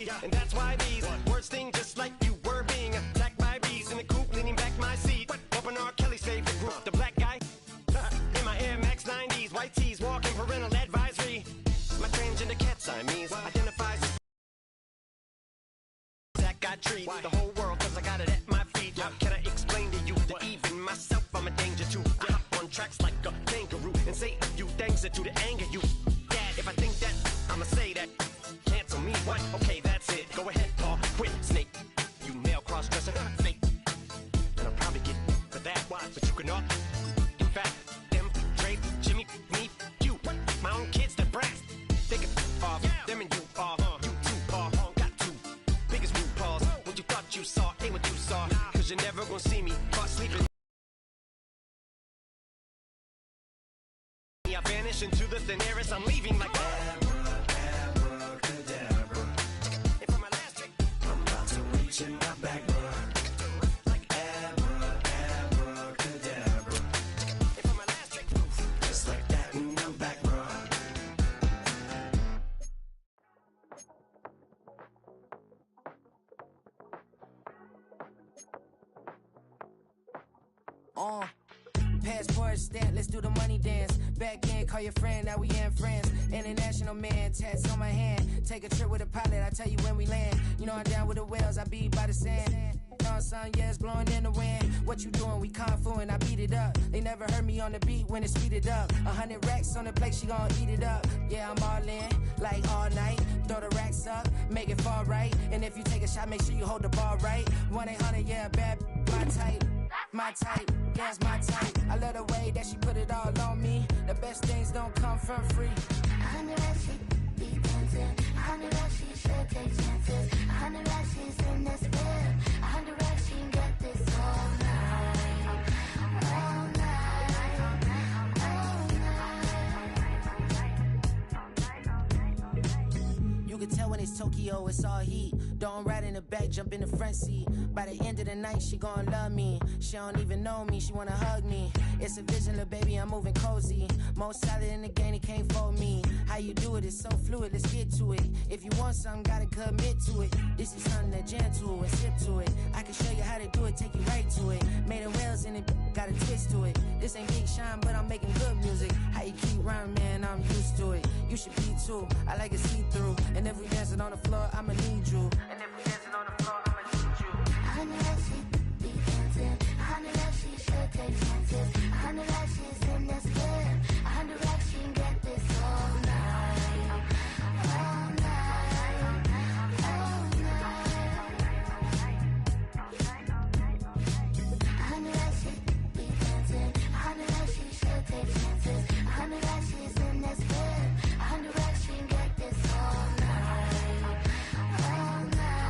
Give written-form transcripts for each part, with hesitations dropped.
And that's why these words sting just like you were being attacked by bees in the coop, leaning back my seat. Open R. Kelly's favorite group, the black guy. In my Air Max 90s, white tees, walking parental advisory. My transgender cat Siamese identifies that got treat the whole world cause I got it at my feet. How can I explain to you that even myself I'm a danger to? I hop on tracks like a kangaroo and say a few things that do to anger you. Dad, if I think that, I'ma say that. Cancel me, what? Okay, that's it. Go ahead, Paul. Quit, snake. You male cross-dresser, fake. And I'll probably get for that, but you can all. In fact, them, Dre, Jimmy, me, you. My own kids, the brass. They can off. Them and you are. You two are. Got two. Biggest root paws. What you thought you saw ain't what you saw. Cause you're never gonna see me caught sleeping. I vanish into the thin air as I'm leaving like in my back, bro. Like abracadabra. And for my last trick, just like that, and I'm back, bro. Passport stamp, let's do the money dance. Back in, call your friend, now we in friends. International man, tats on my hand. Take a trip with a pilot, I tell you when we land. You know I'm down with the whales, I be by the sand. On sun, yeah, it's blowing in the wind. What you doing? We kung fu and I beat it up. They never heard me on the beat when it's speeded up. 100 racks on the plate, she gon' eat it up. Yeah, I'm all in, like all night. Throw the racks up, make it fall right. And if you take a shot, make sure you hold the ball right. 1-800, yeah, bad, my type. My type, yeah, it's my type. I love the way that she put it all on me. The best things don't come from free. 100 racks, she be dancing. 100 racks, she should take chances. 100 racks, she's in this bed. 100 racks, she can get this all night. All night. All night. You can tell when it's Tokyo, it's all heat. Don't ride in the back, jump in the front seat. By the end of the night, she gon' love me. She don't even know me, she wanna hug me. It's a vision, little baby, I'm moving cozy. Most solid in the game, he can't fold me. How you do it, it's so fluid, let's get to it. If you want something, gotta commit to it. This is something that jam to and sip to it. I can show you how to do it, take you right to it. Made of whales in it, got a twist to it. This ain't Big Shine, but I'm making good music. How you keep rhyming, man, I'm used to it. You should be too, I like it see-through. And if we dancing on the floor, I'ma need you. And if we dancing on the floor, I'ma need you. 100 racks, she be dancing. 100 racks, she should take chances. 100 racks, she's in this bed. 100 racks, she can get this all night. All night. All night. 100 racks, she be dancing. 100 racks, she should take chances. 100 racks, she's in this bed. 100 racks, she can get this all night. All night.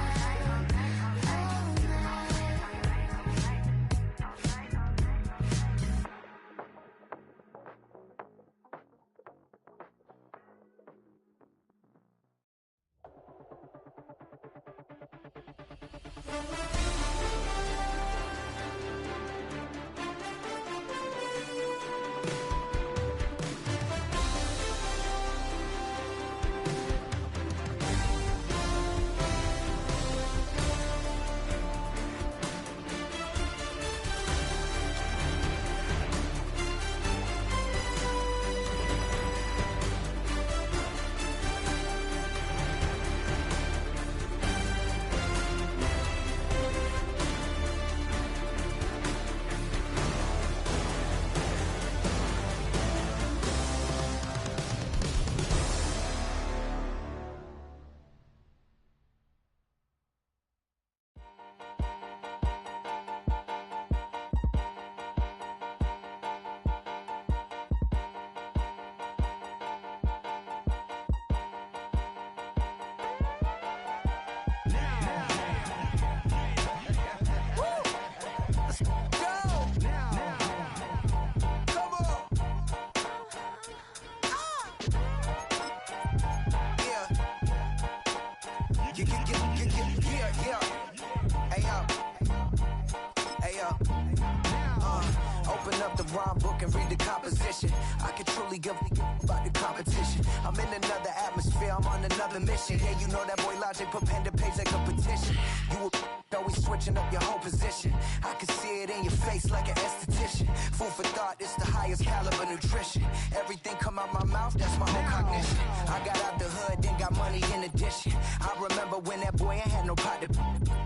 Open up the rhyme book and read the composition. I can truly give about the competition. I'm in another atmosphere. atmosphere, I'm on another mission. Yeah, you know that boy Logic put pen to page like a petition. You always switching up your whole position. I can see it in your face like an esthetician. Food for thought, it's the highest caliber nutrition. Everything come out my mouth, that's my whole cognition. I got out the hood, then got money in addition. I remember when that boy ain't had no pot to.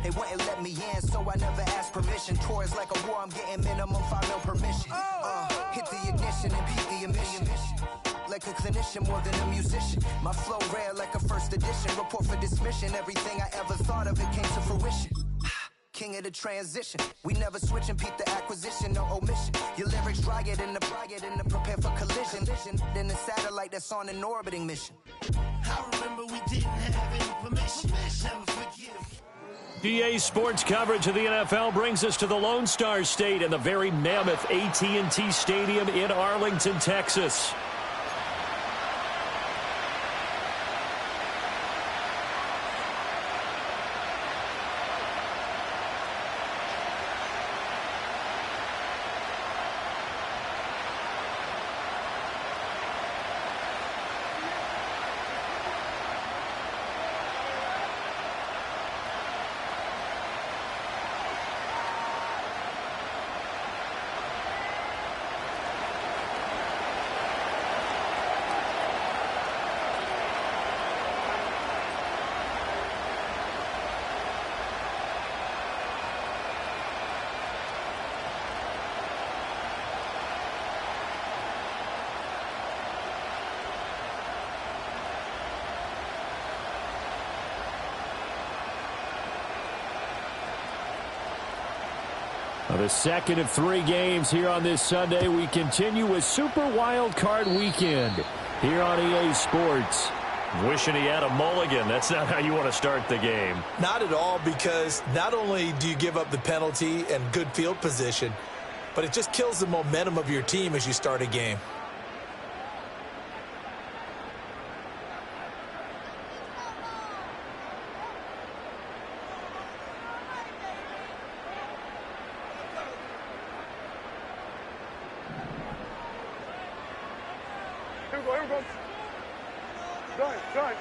They wouldn't let me in, so I never asked permission. Tours like a war, I'm getting minimum 5 mil permission. Hit the ignition and beat the emission. Like a clinician more than a musician. My flow rare like a first edition. Report for dismission. Everything I ever thought of, it came to fruition. King of the transition. We never switch and peep the acquisition, no omission. Your lyrics drier than the prepare for collision. Then the satellite that's on an orbiting mission. I remember we didn't have any permission. Never forgive. EA Sports coverage of the NFL brings us to the Lone Star State and the very mammoth AT&T Stadium in Arlington, Texas. The second of 3 games here on this Sunday. We continue with Super Wild Card Weekend here on EA Sports. Wishing he had a mulligan. That's not how you want to start the game. Not at all, because not only do you give up the penalty and good field position, but it just kills the momentum of your team as you start a game.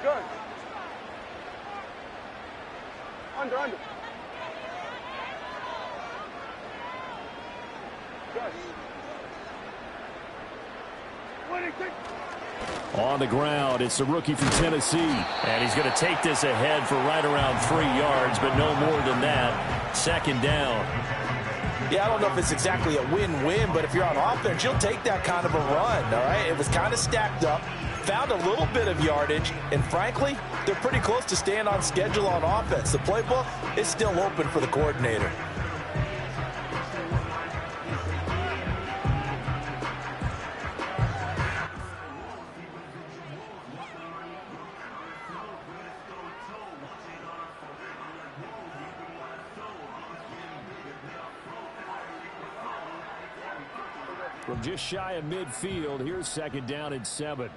Good. Under. Good. On the ground, it's the rookie from Tennessee. And he's going to take this ahead for right around 3 yards, but no more than that. Second down. Yeah, I don't know if it's exactly a win-win, but if you're on offense, you'll take that kind of a run, all right? It was kind of stacked up. Found a little bit of yardage, and frankly, they're pretty close to staying on schedule on offense. The playbook is still open for the coordinator. From just shy of midfield, here's second down and 7.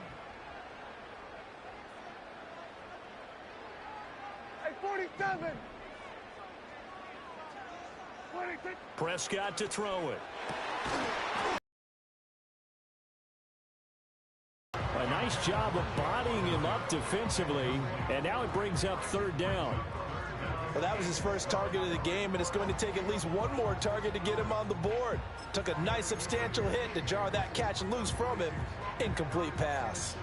Prescott to throw it. A nice job of bodying him up defensively, and now it brings up third down. Well, that was his first target of the game, and it's going to take at least one more target to get him on the board. Took a nice substantial hit to jar that catch loose from him. Incomplete pass.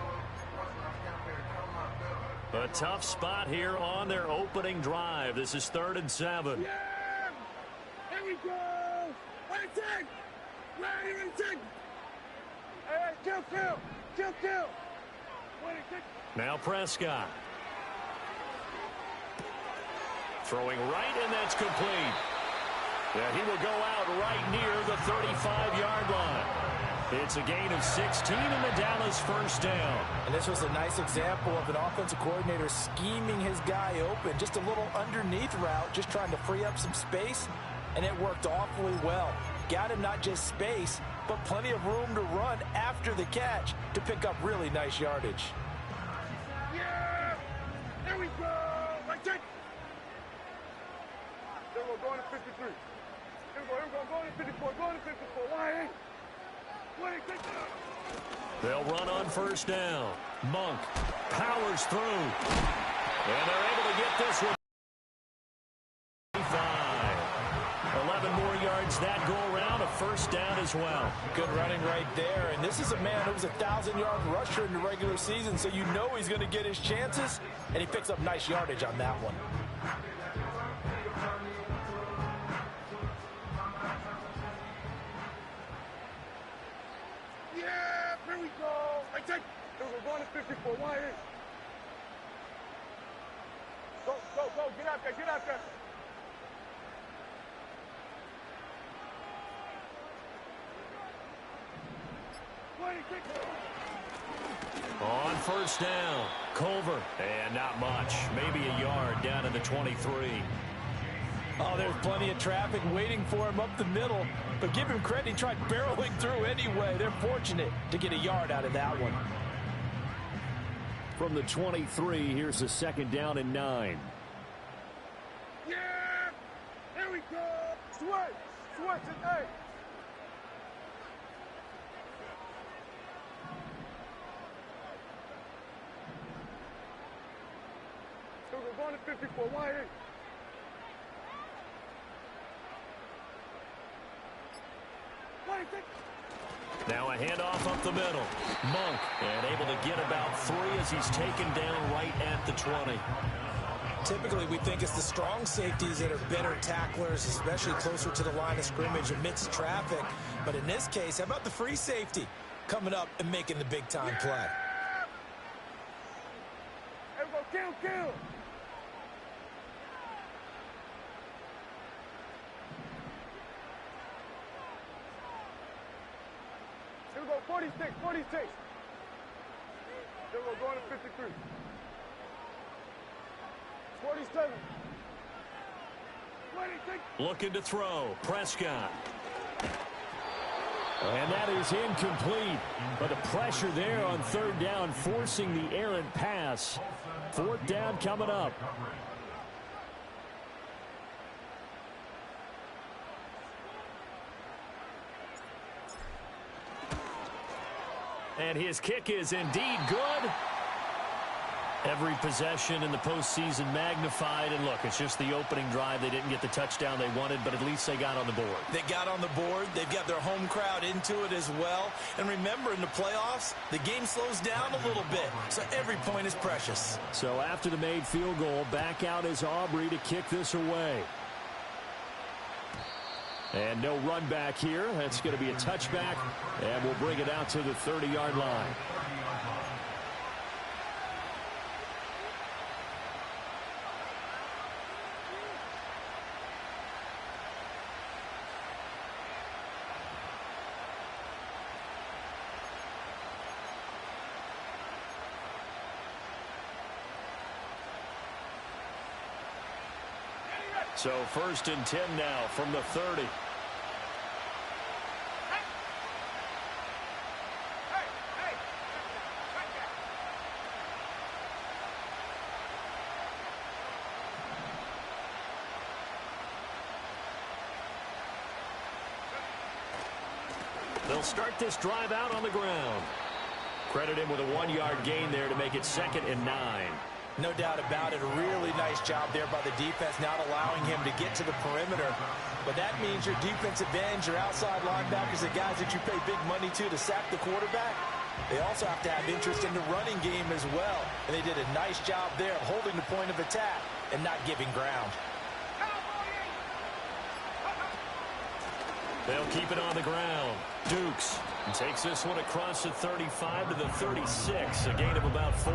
A tough spot here on their opening drive. This is 3rd and 7. Yeah! Here we go! Ready, Hey, kill! Now Prescott. Throwing right, and that's complete. Yeah, he will go out right near the 35-yard line. It's a gain of 16 and the Dallas first down. And this was a nice example of an offensive coordinator scheming his guy open. Just a little underneath route, just trying to free up some space, and it worked awfully well. Got him not just space, but plenty of room to run after the catch to pick up really nice yardage. Yeah! There we go! Right there! There we go, going to 53. Here we go, going to 54, going to 54. Why? They'll run on first down. Monk powers through. And they're able to get this one. 11 more yards that go around, a first down as well. Good running right there. And this is a man who was a 1,000-yard rusher in the regular season, so you know he's going to get his chances, and he picks up nice yardage on that one. Yeah, here we go. Right, take. We're going to 54. Why is? Go, go, go. Get out there, get out there. On first down, Culver, and not much. Maybe a yard down to the 23. Oh, there's plenty of traffic waiting for him up the middle. But give him credit, he tried barreling through anyway. They're fortunate to get a yard out of that one. From the 23, here's a second down and 9. Yeah! Here we go! Switch it, hey! So we're going to 54. Why is? Now a handoff up the middle. Monk, and able to get about 3 as he's taken down right at the 20. Typically, we think it's the strong safeties that are better tacklers, especially closer to the line of scrimmage amidst traffic. But in this case, how about the free safety coming up and making the big-time play? Everybody kill! Here we go, 46. Then we're going to 53. 47. 26. Looking to throw. Prescott. And that is incomplete. But the pressure there on third down, forcing the errant pass. Fourth down coming up. And his kick is indeed good. Every possession in the postseason magnified. And look, it's just the opening drive. They didn't get the touchdown they wanted, but at least they got on the board. They got on the board. They've got their home crowd into it as well. And remember, in the playoffs, the game slows down a little bit, so every point is precious. So after the made field goal, back out is Aubrey to kick this away. And no run back here. That's going to be a touchback, and we'll bring it out to the 30-yard line. So first and 10 now from the 30. They'll start this drive out on the ground. Credit him with a 1-yard gain there to make it 2nd and 9. No doubt about it. A really nice job there by the defense, not allowing him to get to the perimeter. But that means your defensive ends, your outside linebackers, the guys that you pay big money to sack the quarterback, they also have to have interest in the running game as well. And they did a nice job there of holding the point of attack and not giving ground. They'll keep it on the ground. Dukes takes this one across the 35 to the 36, a gain of about 4.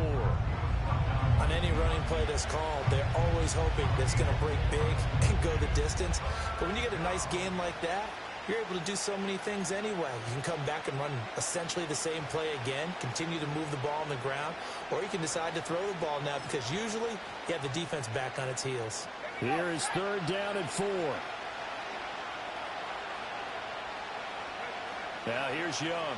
On any running play that's called, they're always hoping that it's going to break big and go the distance. But when you get a nice gain like that, you're able to do so many things anyway. You can come back and run essentially the same play again, continue to move the ball on the ground, or you can decide to throw the ball now because usually you have the defense back on its heels. Here is 3rd down and 4. Now here's Young.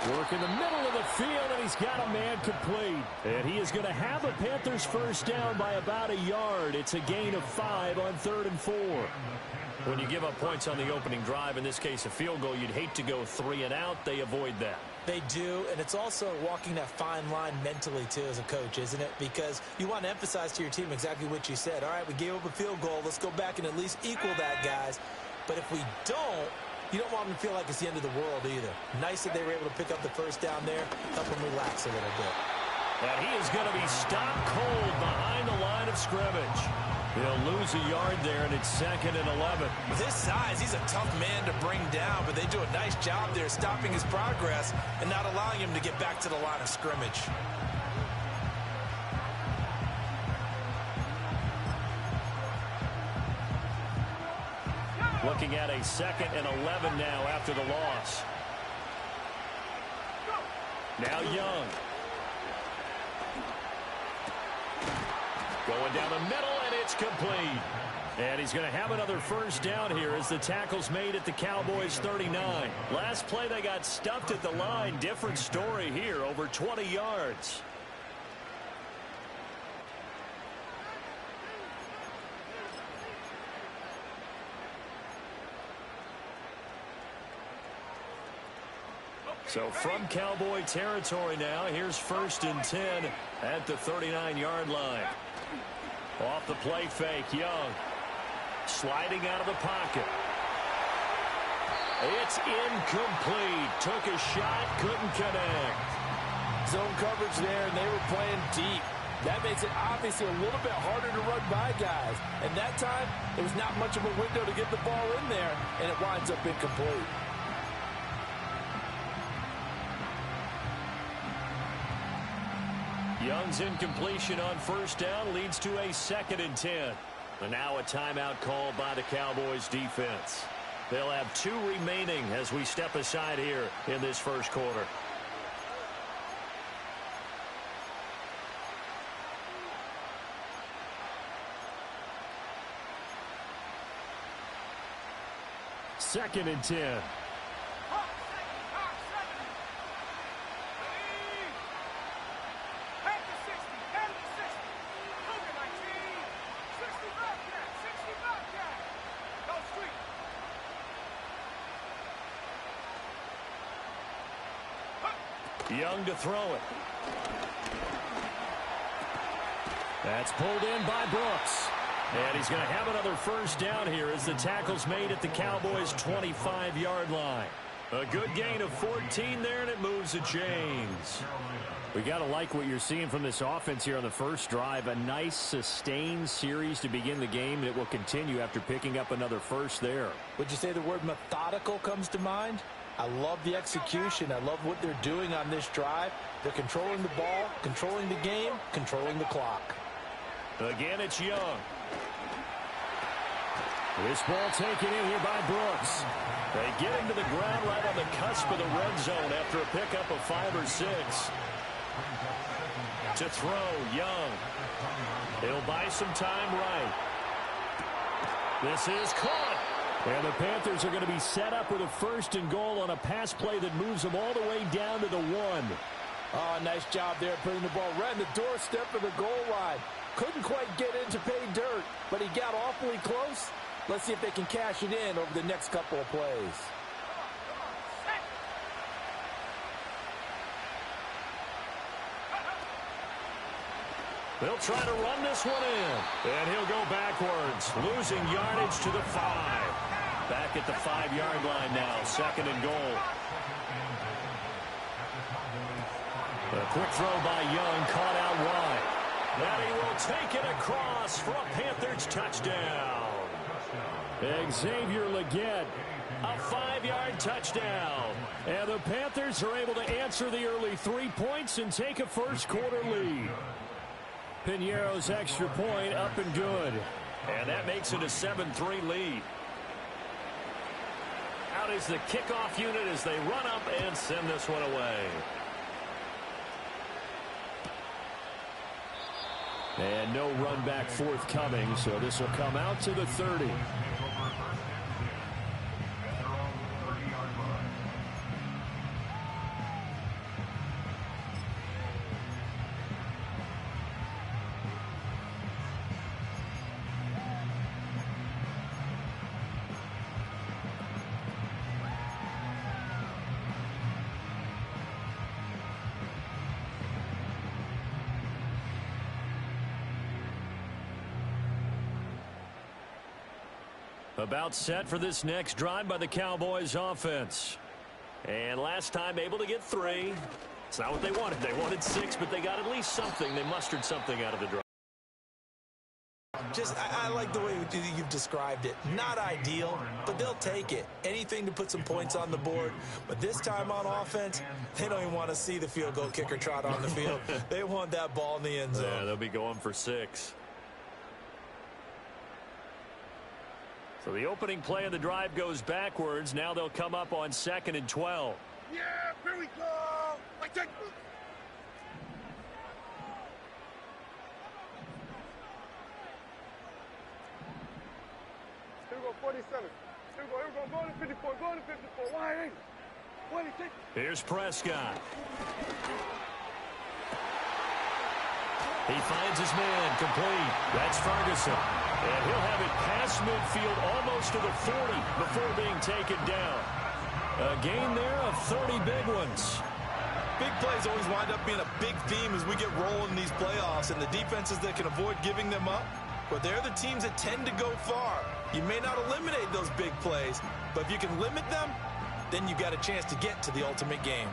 Work in the middle of the field, and he's got a man complete. And he is going to have a Panthers first down by about a yard. It's a gain of 5 on 3rd and 4. When you give up points on the opening drive, in this case a field goal, you'd hate to go 3 and out. They avoid that. They do, and it's also walking that fine line mentally, too, as a coach, isn't it? Because you want to emphasize to your team exactly what you said. All right, we gave up a field goal. Let's go back and at least equal that, guys. But if we don't, you don't want them to feel like it's the end of the world either. Nice that they were able to pick up the first down there, help them relax a little bit. And he is going to be stopped cold behind the line of scrimmage. He'll lose a yard there, and it's 2nd and 11. With his size, he's a tough man to bring down, but they do a nice job there stopping his progress and not allowing him to get back to the line of scrimmage. Looking at a 2nd and 11 now after the loss. Now Young. Going down the middle, and it's complete. And he's going to have another first down here as the tackle's made at the Cowboys' 39. Last play, they got stuffed at the line. Different story here, over 20 yards. So from Cowboy territory now, here's 1st and 10 at the 39-yard line. Off the play fake, Young. Sliding out of the pocket. It's incomplete. Took a shot, couldn't connect. Zone coverage there, and they were playing deep. That makes it obviously a little bit harder to run by guys. And that time, there was not much of a window to get the ball in there, and it winds up incomplete. Young's incompletion on first down leads to a 2nd and 10. And now a timeout called by the Cowboys defense. They'll have 2 remaining as we step aside here in this first quarter. Second and 10. Young to throw it. That's pulled in by Brooks. And he's going to have another first down here as the tackle's made at the Cowboys' 25-yard line. A good gain of 14 there, and it moves the chains. We got to like what you're seeing from this offense here on the first drive. A nice, sustained series to begin the game that will continue after picking up another first there. Would you say the word methodical comes to mind? I love the execution. I love what they're doing on this drive. They're controlling the ball, controlling the game, controlling the clock. Again, it's Young. This ball taken in here by Brooks. They get him to the ground right on the cusp of the red zone after a pickup of 5 or 6. To throw, Young. He'll buy some time right. This is caught. And the Panthers are going to be set up with a 1st and goal on a pass play that moves them all the way down to the 1. Oh, nice job there putting the ball right in the doorstep of the goal line. Couldn't quite get in to pay dirt, but he got awfully close. Let's see if they can cash it in over the next couple of plays. They'll try to run this one in. And he'll go backwards, losing yardage to the 5. Back at the 5-yard line now, 2nd and goal. A quick throw by Young, caught out wide. And he will take it across for a Panthers touchdown. Xavier Legette, a 5-yard touchdown. And the Panthers are able to answer the early 3 points and take a first-quarter lead. Piñeiro's extra point up and good. And that makes it a 7-3 lead. Out is the kickoff unit as they run up and send this one away. And no run back forthcoming, so this will come out to the 30. About set for this next drive by the Cowboys offense. And last time able to get 3. It's not what they wanted. They wanted 6, but they got at least something. They mustered something out of the drive. I like the way you've described it. Not ideal, but they'll take it. Anything to put some points on the board. But this time on offense, they don't even want to see the field goal kicker trot on the field. They want that ball in the end zone. Yeah, they'll be going for 6. So the opening play of the drive goes backwards. Now they'll come up on 2nd and 12. Yeah, here we go. Like that. Here we go, 47. Here we go, go to 54, go to 54. Why ain't it? 26. Here's Prescott. He finds his man complete. That's Ferguson. And he'll have it past midfield almost to the 40 before being taken down. A gain there of 30 big ones. Big plays always wind up being a big theme as we get rolling in these playoffs, and the defenses that can avoid giving them up, but they're the teams that tend to go far. You may not eliminate those big plays, but if you can limit them, then you got a chance to get to the ultimate game.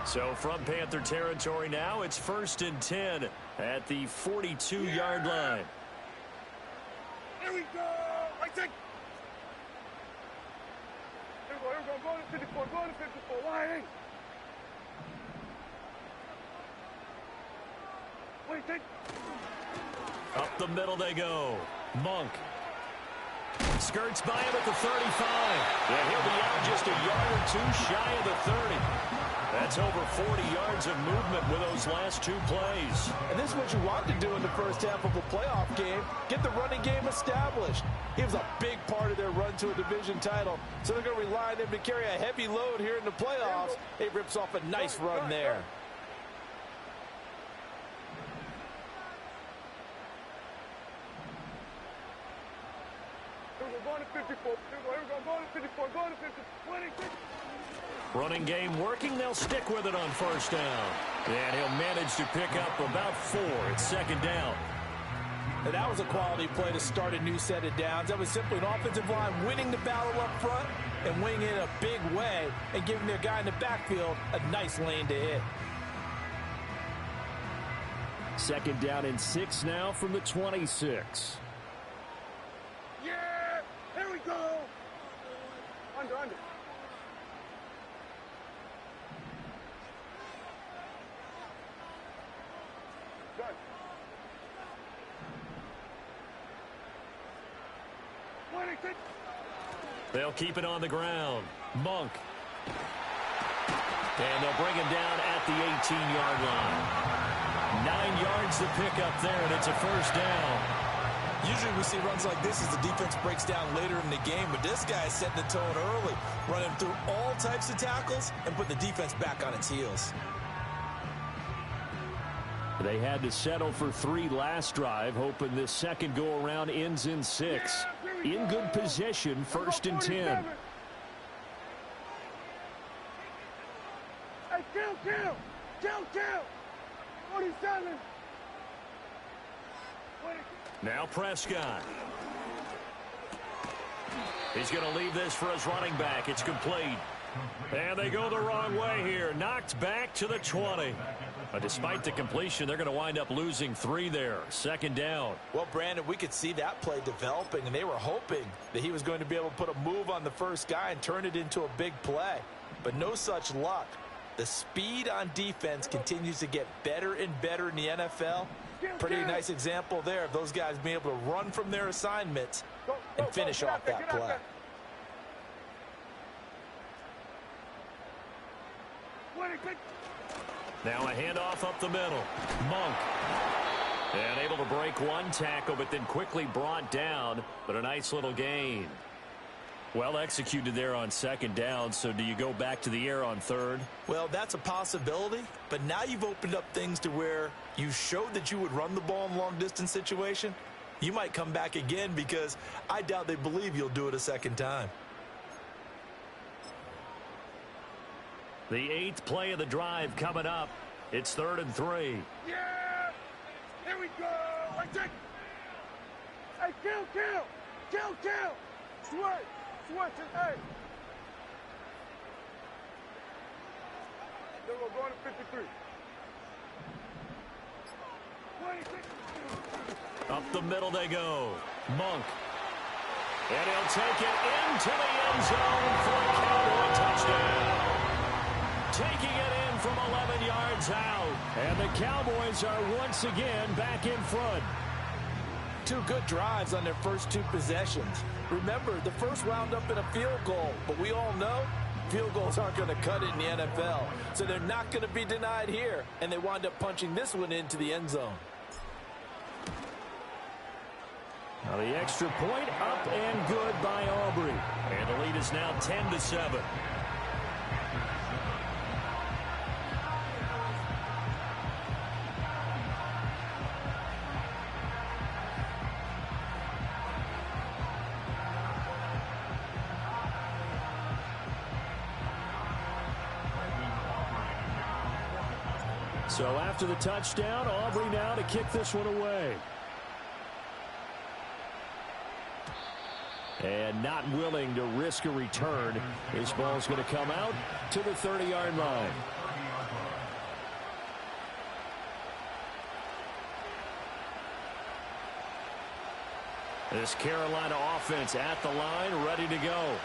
So from Panther territory now, it's 1st and 10 at the 42-yard line. Here we go. Like that. Here we go, go to 54, go to 54. Why ain't it? Wait, take. Up the middle they go. Monk skirts by him at the 35. And he'll be out just a yard or 2 shy of the 30. That's over 40 yards of movement with those last 2 plays. And this is what you want to do in the first half of a playoff game. Get the running game established. He was a big part of their run to a division title. So they're going to rely on him to carry a heavy load here in the playoffs. He rips off a nice run there. Running game working. They'll stick with it on 1st down. And he'll manage to pick up about 4. It's 2nd down. And that was a quality play to start a new set of downs. That was simply an offensive line winning the battle up front and winning it in a big way and giving their guy in the backfield a nice lane to hit. 2nd down and 6 now from the 26. Yeah, here we go. Under. Good. They'll keep it on the ground. Monk. And they'll bring him down at the 18-yard line. 9 yards to pick up there, and it's a 1st down. Usually we see runs like this as the defense breaks down later in the game, but this guy is setting the tone early, running through all types of tackles and putting the defense back on its heels. They had to settle for 3 last drive, hoping this second go-around ends in 6. In good position, 1st and 10. Hey, count. 47. Now Prescott. He's going to leave this for his running back. It's complete. And they go the wrong way here. Knocked back to the 20. But despite the completion, they're going to wind up losing 3 there. 2nd down. Well, Brandon, we could see that play developing, and they were hoping that he was going to be able to put a move on the first guy and turn it into a big play. But no such luck. The speed on defense continues to get better and better in the NFL. Pretty nice example there of those guys being able to run from their assignments and finish off that play. Now a handoff up the middle. Monk. And able to break 1 tackle, but then quickly brought down. But a nice little gain. Well executed there on 2nd down, so do you go back to the air on 3rd? Well, that's a possibility, but now you've opened up things to where you showed that you would run the ball in long-distance situation. You might come back again because I doubt they believe you'll do it a 2nd time. The 8th play of the drive coming up. It's 3rd and 3. Yeah! Here we go! Like that! Hey, count! Kill! Switch! Hey! Then we're going to 53. 26. Up the middle they go. Monk. And he'll take it into the end zone for a Cowboy touchdown. Taking it in from 11 yards out. And the Cowboys are once again back in front. 2 good drives on their first 2 possessions. Remember, the first wound up in a field goal, but we all know field goals aren't going to cut it in the NFL, so they're not going to be denied here, and they wind up punching this one into the end zone. Now the extra point up and good by Aubrey, and the lead is now 10-7. So after the touchdown, Aubrey now to kick this one away. And not willing to risk a return. This ball's going to come out to the 30-yard line. This Carolina offense at the line, ready to go.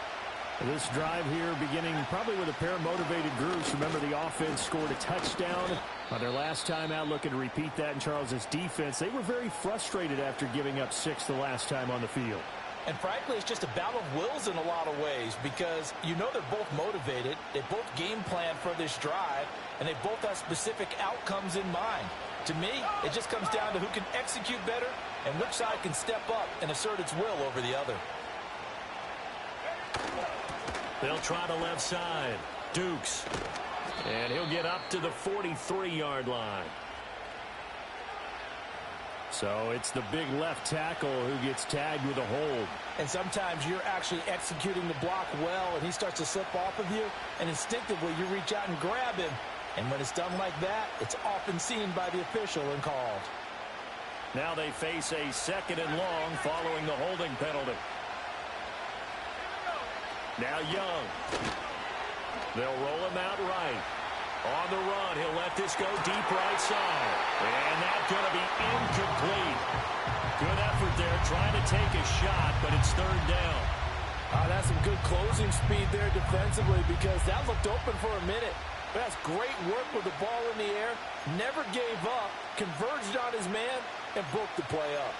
This drive here beginning probably with a pair of motivated groups. Remember, the offense scored a touchdown on their last time out, looking to repeat that in Charles's defense. They were very frustrated after giving up 6 the last time on the field. And frankly, it's just a battle of wills in a lot of ways because you know they're both motivated. They both game plan for this drive, and they both have specific outcomes in mind. To me, it just comes down to who can execute better and which side can step up and assert its will over the other. They'll try the left side. Dukes. And he'll get up to the 43-yard line. So it's the big left tackle who gets tagged with a hold. And sometimes you're actually executing the block well, and he starts to slip off of you, and instinctively you reach out and grab him. And when it's done like that, it's often seen by the official and called. Now they face a 2nd and long following the holding penalty. Now Young. They'll roll him out right. On the run, he'll let this go deep right side. And that's going to be incomplete. Good effort there, trying to take a shot, but it's 3rd down. That's some good closing speed there defensively because that looked open for a minute. But that's great work with the ball in the air. Never gave up, converged on his man, and broke the play up.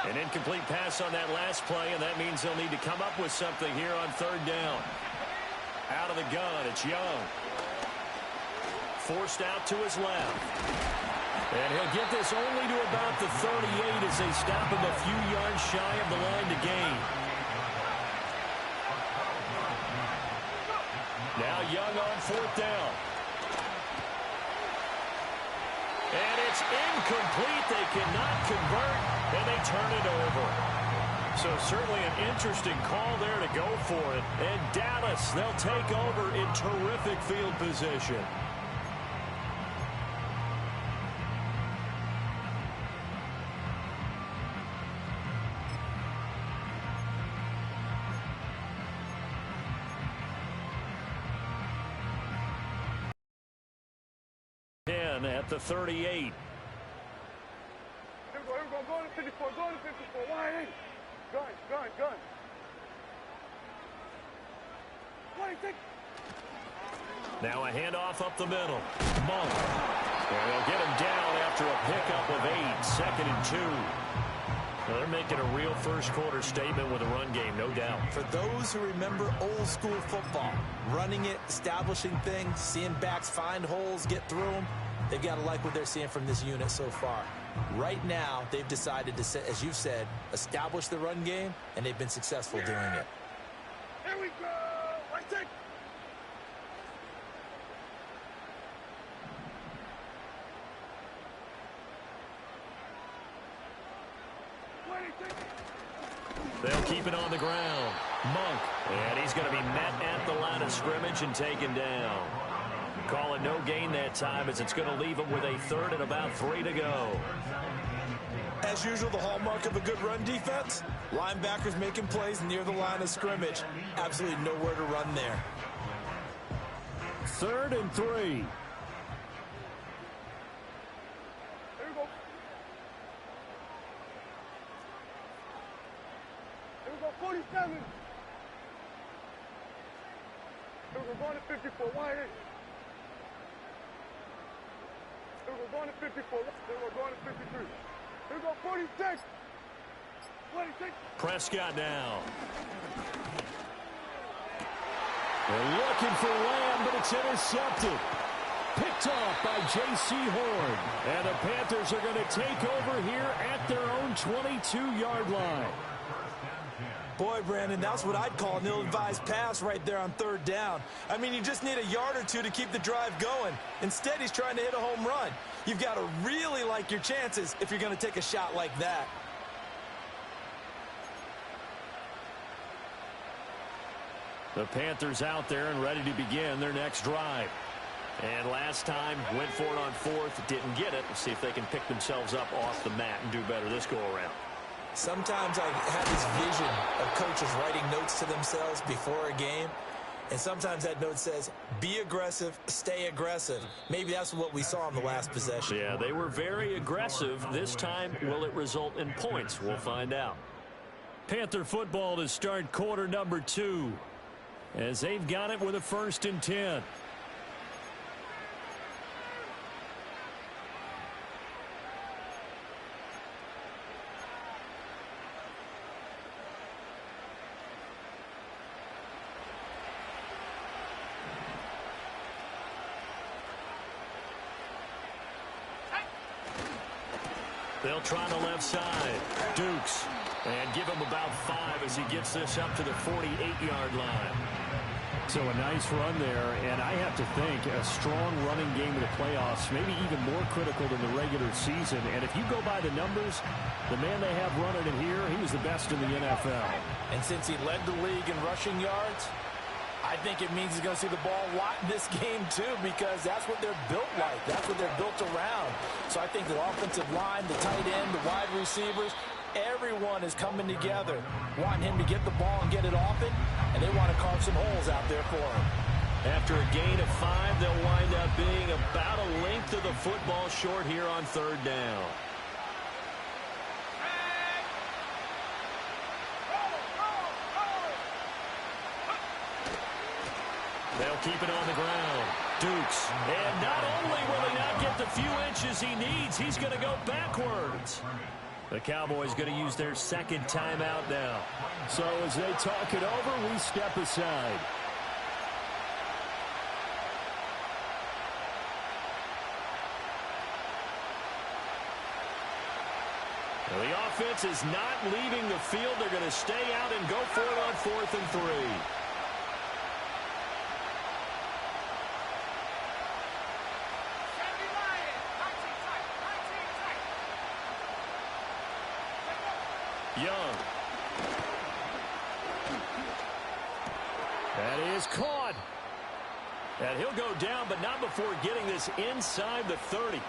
An incomplete pass on that last play, and that means they'll need to come up with something here on 3rd down. Out of the gun, it's Young. Forced out to his left. And he'll get this only to about the 38 as they stop him a few yards shy of the line to gain. Now Young on 4th down. And it's incomplete. They cannot convert, and they turn it over. So certainly an interesting call there to go for it. And Dallas, they'll take over in terrific field position. At the 38. Here we go, go to 54, go to 54, 180. Gun. 26. Now a handoff up the middle. Monk. And they'll get him down after a pickup of 8, 2nd and 2. Well, they're making a real first-quarter statement with a run game, no doubt. For those who remember old-school football, running it, establishing things, seeing backs find holes, get through them, they've got to like what they're seeing from this unit so far. Right now, they've decided to, as you've said, establish the run game, and they've been successful doing it. Here we go. Right take. They'll keep it on the ground. Monk. And he's going to be met at the line of scrimmage and taken down. Call it no gain that time as it's going to leave him with a 3rd and about 3 to go. As usual, the hallmark of a good run defense, linebackers making plays near the line of scrimmage. Absolutely nowhere to run there. 3rd and 3. Here we go. Here we go, 47. Here we go, going to 54. Wide eight. Here we go, going to 54. Here we go, going to 53. Here we go, 46. 26. Prescott now. They're looking for Lamb, but it's intercepted. Picked off by J.C. Horn. And the Panthers are going to take over here at their own 22-yard line. Boy, Brandon, that's what I'd call an ill-advised pass right there on 3rd down. I mean, you just need a yard or two to keep the drive going. Instead, he's trying to hit a home run. You've got to really like your chances if you're going to take a shot like that. The Panthers out there and ready to begin their next drive. And last time, went for it on 4th, didn't get it. Let's see if they can pick themselves up off the mat and do better this go-around. Sometimes I have this vision of coaches writing notes to themselves before a game. And sometimes that note says, be aggressive, stay aggressive. Maybe that's what we saw in the last possession. Yeah, they were very aggressive. This time, will it result in points? We'll find out. Panther football to start quarter number 2. As they've got it with a 1st and 10. They'll try the left side. Dukes. And give him about 5 as he gets this up to the 48-yard line. So a nice run there, and I have to think a strong running game in the playoffs, maybe even more critical than the regular season. And if you go by the numbers, the man they have running it here, he was the best in the NFL. And since he led the league in rushing yards, I think it means he's going to see the ball a lot in this game, too, because that's what they're built like. That's what they're built around. So I think the offensive line, the tight end, the wide receivers, everyone is coming together, wanting him to get the ball and get it often, and they want to carve some holes out there for him. After a gain of 5, they'll wind up being about a length of the football short here on 3rd down. They'll keep it on the ground. Dukes. And not only will he not get the few inches he needs, he's going to go backwards. The Cowboys going to use their 2nd timeout now. So as they talk it over, we step aside. Well, the offense is not leaving the field. They're going to stay out and go for it on 4th and 3. Young. That is caught. And he'll go down, but not before getting this inside the 30.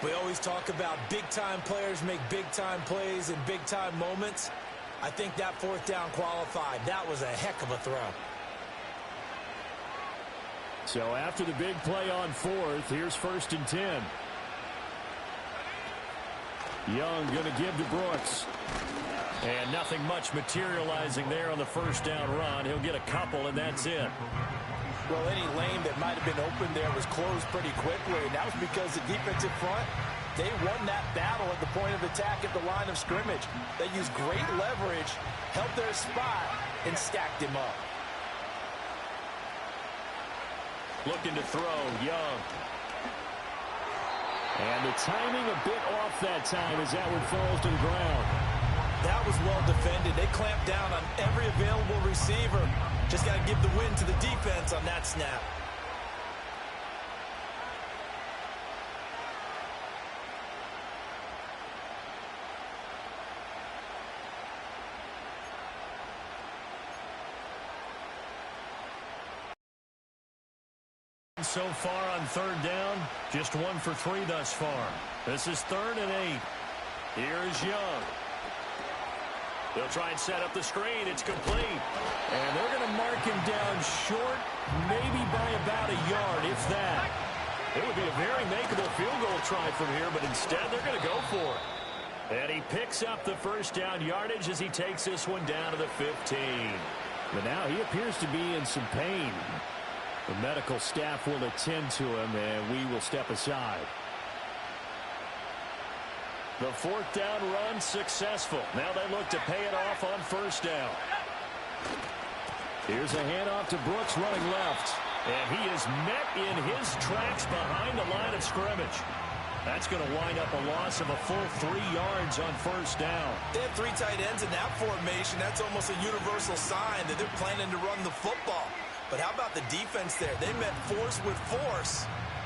We always talk about big-time players make big-time plays in big-time moments. I think that 4th down qualified. That was a heck of a throw. So after the big play on 4th, here's 1st and 10. Young going to give to Brooks. And nothing much materializing there on the 1st down run. He'll get a couple, and that's it. Well, any lane that might have been open there was closed pretty quickly, and that was because the defensive front, they won that battle at the point of attack at the line of scrimmage. They used great leverage, held their spot, and stacked him up. Looking to throw, Young. And the timing a bit off that time as that one falls to the ground. That was well defended. They clamped down on every available receiver. Just got to give the win to the defense on that snap. So far on 3rd down, just 1 for 3 thus far. This is 3rd and 8. Here's Young. They'll try and set up the screen. It's complete. And they're going to mark him down short, maybe by about a yard, if that. It would be a very makeable field goal try from here, but instead they're going to go for it. And he picks up the first down yardage as he takes this one down to the 15. But now he appears to be in some pain. The medical staff will attend to him, and we will step aside. The fourth down run successful. Now they look to pay it off on first down. Here's a handoff to Brooks running left. And he is met in his tracks behind the line of scrimmage. That's going to wind up a loss of a full 3 yards on first down. They have 3 tight ends in that formation. That's almost a universal sign that they're planning to run the football. But how about the defense there? They met force with force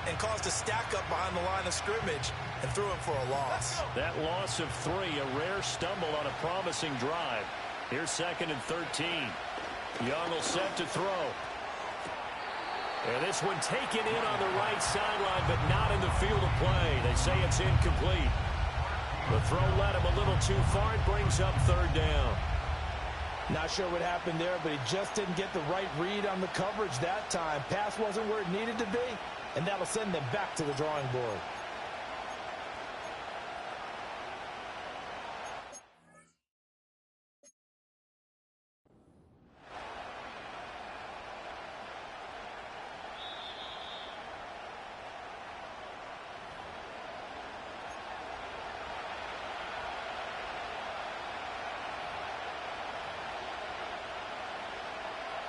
and caused a stack up behind the line of scrimmage and threw it for a loss. That loss of 3, a rare stumble on a promising drive. Here's 2nd and 13. Young will set to throw. And this one taken in on the right sideline, but not in the field of play. They say it's incomplete. The throw led him a little too far. It brings up 3rd down. Not sure what happened there, but he just didn't get the right read on the coverage that time. Pass wasn't where it needed to be, and that'll send them back to the drawing board.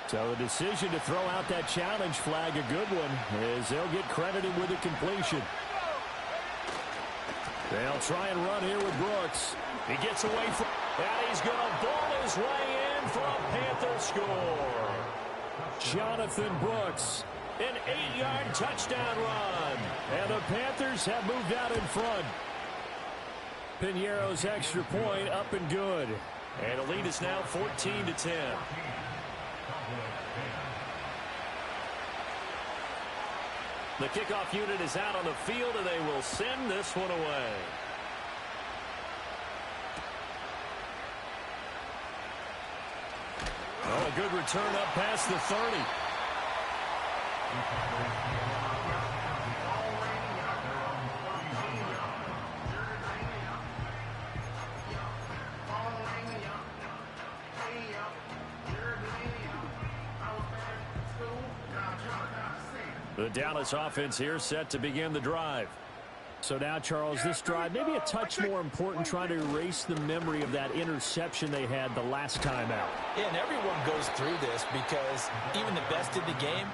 So the decision to throw out that challenge flag, a good one, as they'll get credited with a completion. They'll try and run here with Brooks. He gets away from, and he's going to ball his way in for a Panther score. Jonathan Brooks, an 8-yard touchdown run. And the Panthers have moved out in front. Piñeiro's extra point up and good. And the lead is now 14-10. The kickoff unit is out on the field, and they will send this one away. Oh, a good return up past the 30. The Dallas offense here set to begin the drive. So now, Charles, this drive maybe a touch more important, trying to erase the memory of that interception they had the last time out. Yeah, and everyone goes through this because even the best in the game,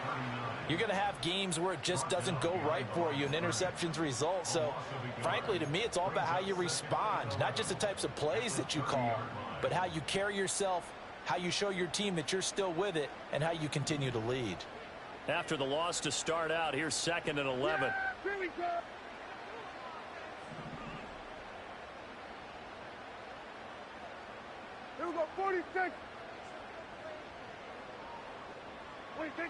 you're going to have games where it just doesn't go right for you and interceptions result. So, frankly, to me, it's all about how you respond, not just the types of plays that you call, but how you carry yourself, how you show your team that you're still with it, and how you continue to lead. After the loss to start out, here's 2nd and 11. Here we go. Here we go, 46. 26.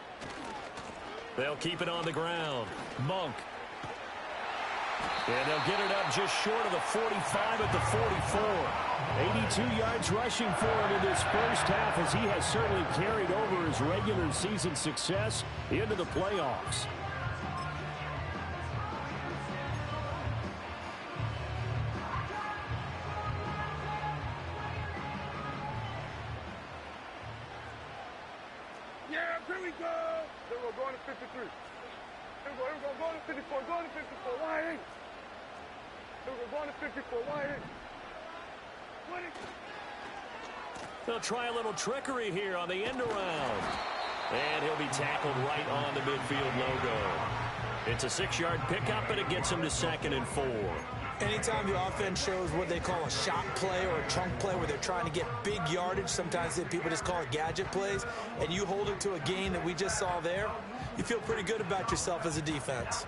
They'll keep it on the ground. Monk. And they'll get it up just short of the 45 at the 44. 82 yards rushing for him in this first half, as he has certainly carried over his regular season success into the playoffs. Yeah, here we go. Here we go, going to 53. Here we go, going to 54, going to 54, wide eight. Here we go, going to 54, wide eight. They'll try a little trickery here on the end around. And he'll be tackled right on the midfield logo. It's a 6-yard pickup, and it gets him to 2nd and 4. Anytime the offense shows what they call a shot play or a chunk play where they're trying to get big yardage, sometimes people just call it gadget plays, and you hold it to a gain that we just saw there, you feel pretty good about yourself as a defense.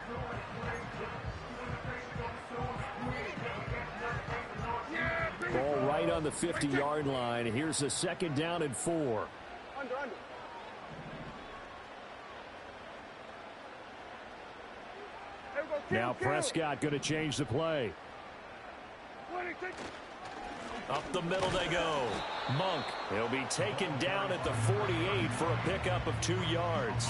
Ball right on the 50-yard line. Here's a 2nd down and 4. Under. Now Prescott going to change the play. Up the middle they go. Monk, he'll be taken down at the 48 for a pickup of 2 yards.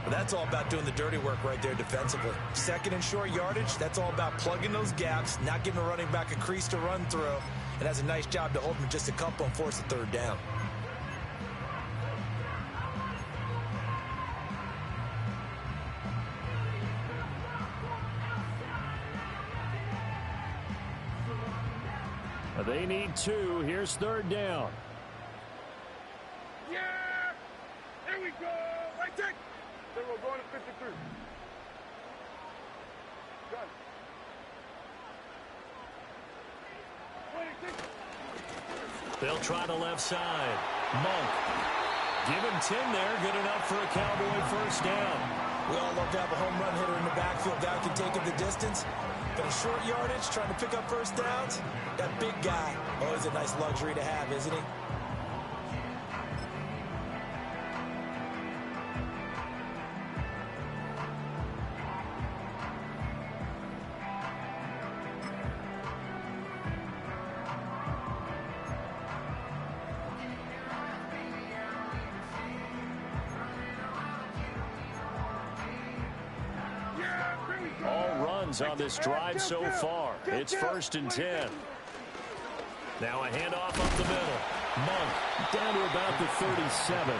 But that's all about doing the dirty work right there defensively. Second and short yardage, that's all about plugging those gaps, not giving a running back a crease to run through, and has a nice job to hold him just a couple and force a third down. They need 2. Here's third down. Yeah! Here we go! Right take! Then we're going to 53. Got it. They'll try the left side. Monk. Give him 10 there. Good enough for a Cowboy first down. We all love to have a home run hitter in the backfield. Guy can take it the distance. But a short yardage, trying to pick up first downs, that big guy, always a nice luxury to have, isn't he? All runs on this drive so far. It's 1st and 10. Now a handoff up the middle. Monk down to about the 37.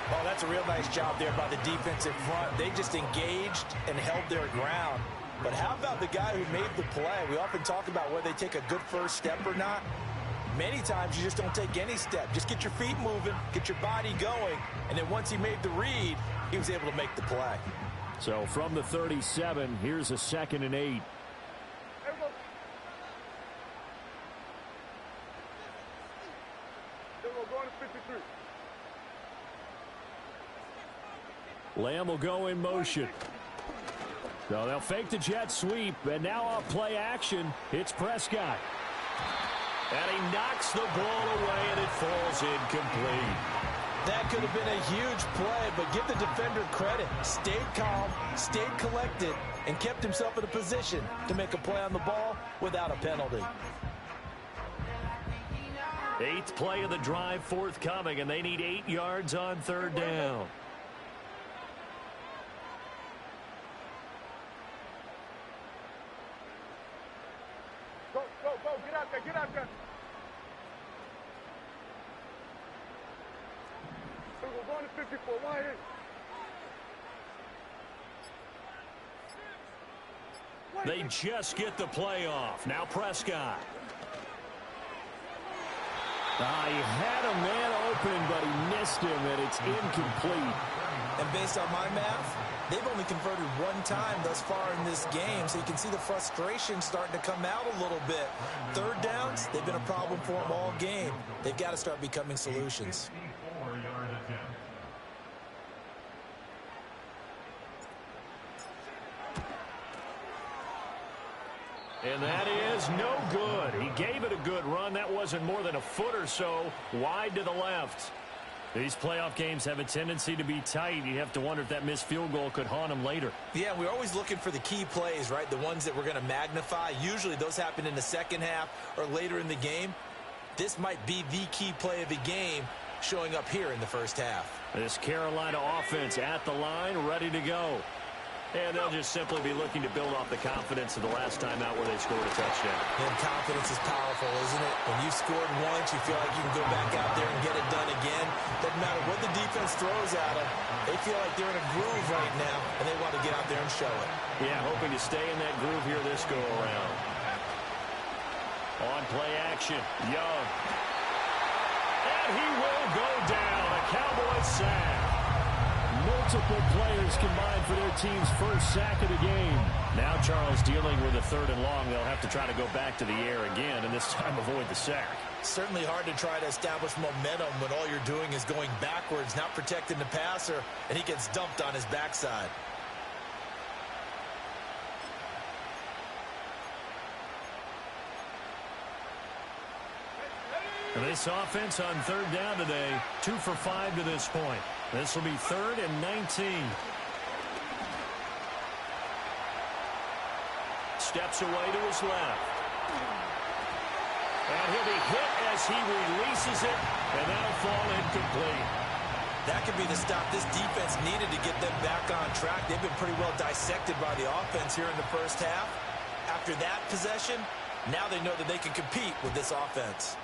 Oh, that's a real nice job there by the defensive front. They just engaged and held their ground. But how about the guy who made the play? We often talk about whether they take a good first step or not. Many times you just don't take any step. Just get your feet moving, get your body going, and then once he made the read, he was able to make the play. So from the 37, here's a 2nd and 8. Lamb will go in motion. So they'll fake the jet sweep, and now off play action, it's Prescott. And he knocks the ball away, and it falls incomplete. That could have been a huge play, but give the defender credit. Stayed calm, stayed collected, and kept himself in a position to make a play on the ball without a penalty. 8th play of the drive forthcoming, and they need 8 yards on third down. Go, go, go. Get out there, get out there. We're going to 54. Why in? They just get the play off. Now Prescott. He had a man open, but he missed him, and it's incomplete. And based on my math, they've only converted 1 time thus far in this game, so you can see the frustration starting to come out a little bit. Third downs, they've been a problem for them all game. They've got to start becoming solutions. And that is no good. He gave it a good run. That wasn't more than a foot or so wide to the left. These playoff games have a tendency to be tight. You have to wonder if that missed field goal could haunt him later. Yeah, we're always looking for the key plays, right? The ones that we're going to magnify. Usually those happen in the second half or later in the game. This might be the key play of the game showing up here in the first half. This Carolina offense at the line, ready to go. And they'll just simply be looking to build off the confidence of the last time out where they scored a touchdown. And confidence is powerful, isn't it? When you scored once, you feel like you can go back out there and get it done again. Doesn't matter what the defense throws at them. They feel like they're in a groove right now, and they want to get out there and show it. Yeah, hoping to stay in that groove here this go-around. On play action, Young. And he will go down. A Cowboys sack. Multiple players combined for their team's first sack of the game. Now Charles dealing with a 3rd and long. They'll have to try to go back to the air again, and this time avoid the sack. Certainly hard to try to establish momentum when all you're doing is going backwards, not protecting the passer, and he gets dumped on his backside. This offense on 3rd down today, 2 for 5 to this point. This will be 3rd and 19. Steps away to his left. And he'll be hit as he releases it, and that'll fall incomplete. That could be the stop this defense needed to get them back on track. They've been pretty well dissected by the offense here in the first half. After that possession, now they know that they can compete with this offense.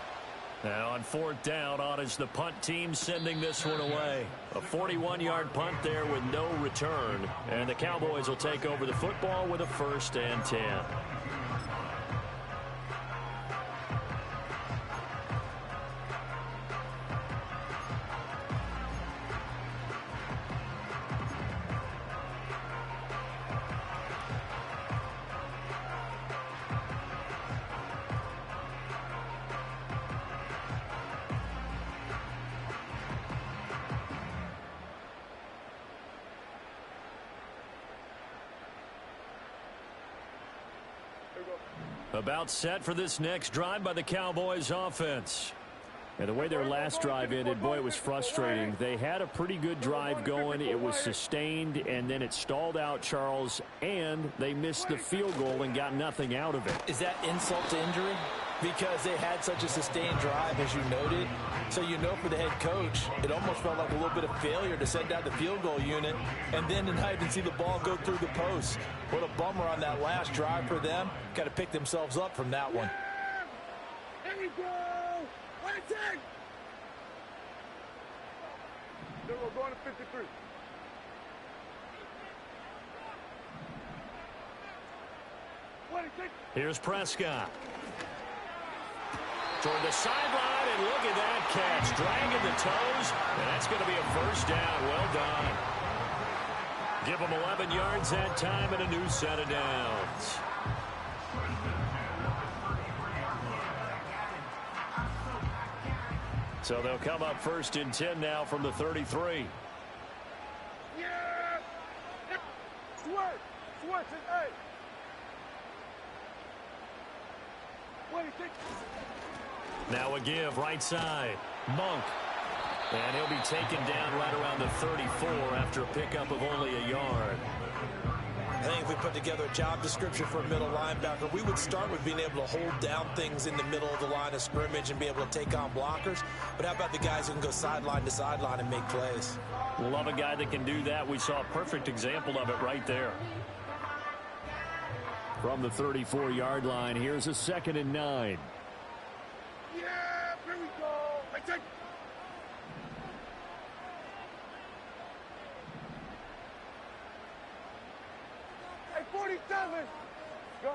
Now on fourth down, on is the punt team sending this one away. A 41-yard punt there with no return. And the Cowboys will take over the football with a 1st and 10. About set for this next drive by the Cowboys offense. And the way their last drive ended, boy, it was frustrating. They had a pretty good drive going. It was sustained, and then it stalled out, Charles, and they missed the field goal and got nothing out of it. Is that insult to injury? Because they had such a sustained drive, as you noted. So you know for the head coach, it almost felt like a little bit of failure to send out the field goal unit and then tonight and see the ball go through the post. What a bummer on that last drive for them. Got to pick themselves up from that one. Here we go! What's it? Then we're going to 53. Here's Prescott. Toward the sideline, and look at that catch. Dragging the toes, and that's going to be a 1st down. Well done. Give them 11 yards that time and a new set of downs. So they'll come up 1st and 10 now from the 33. Yeah! Switch! Switch it, hey! What do you think? Now a give right side. Monk. And he'll be taken down right around the 34 after a pickup of only a yard. I think if we put together a job description for a middle linebacker, we would start with being able to hold down things in the middle of the line of scrimmage and be able to take on blockers. But how about the guys who can go sideline to sideline and make plays? Love a guy that can do that. We saw a perfect example of it right there. From the 34-yard line, here's a 2nd and 9. Yeah, here we go. I take. Hey, 47. Gun.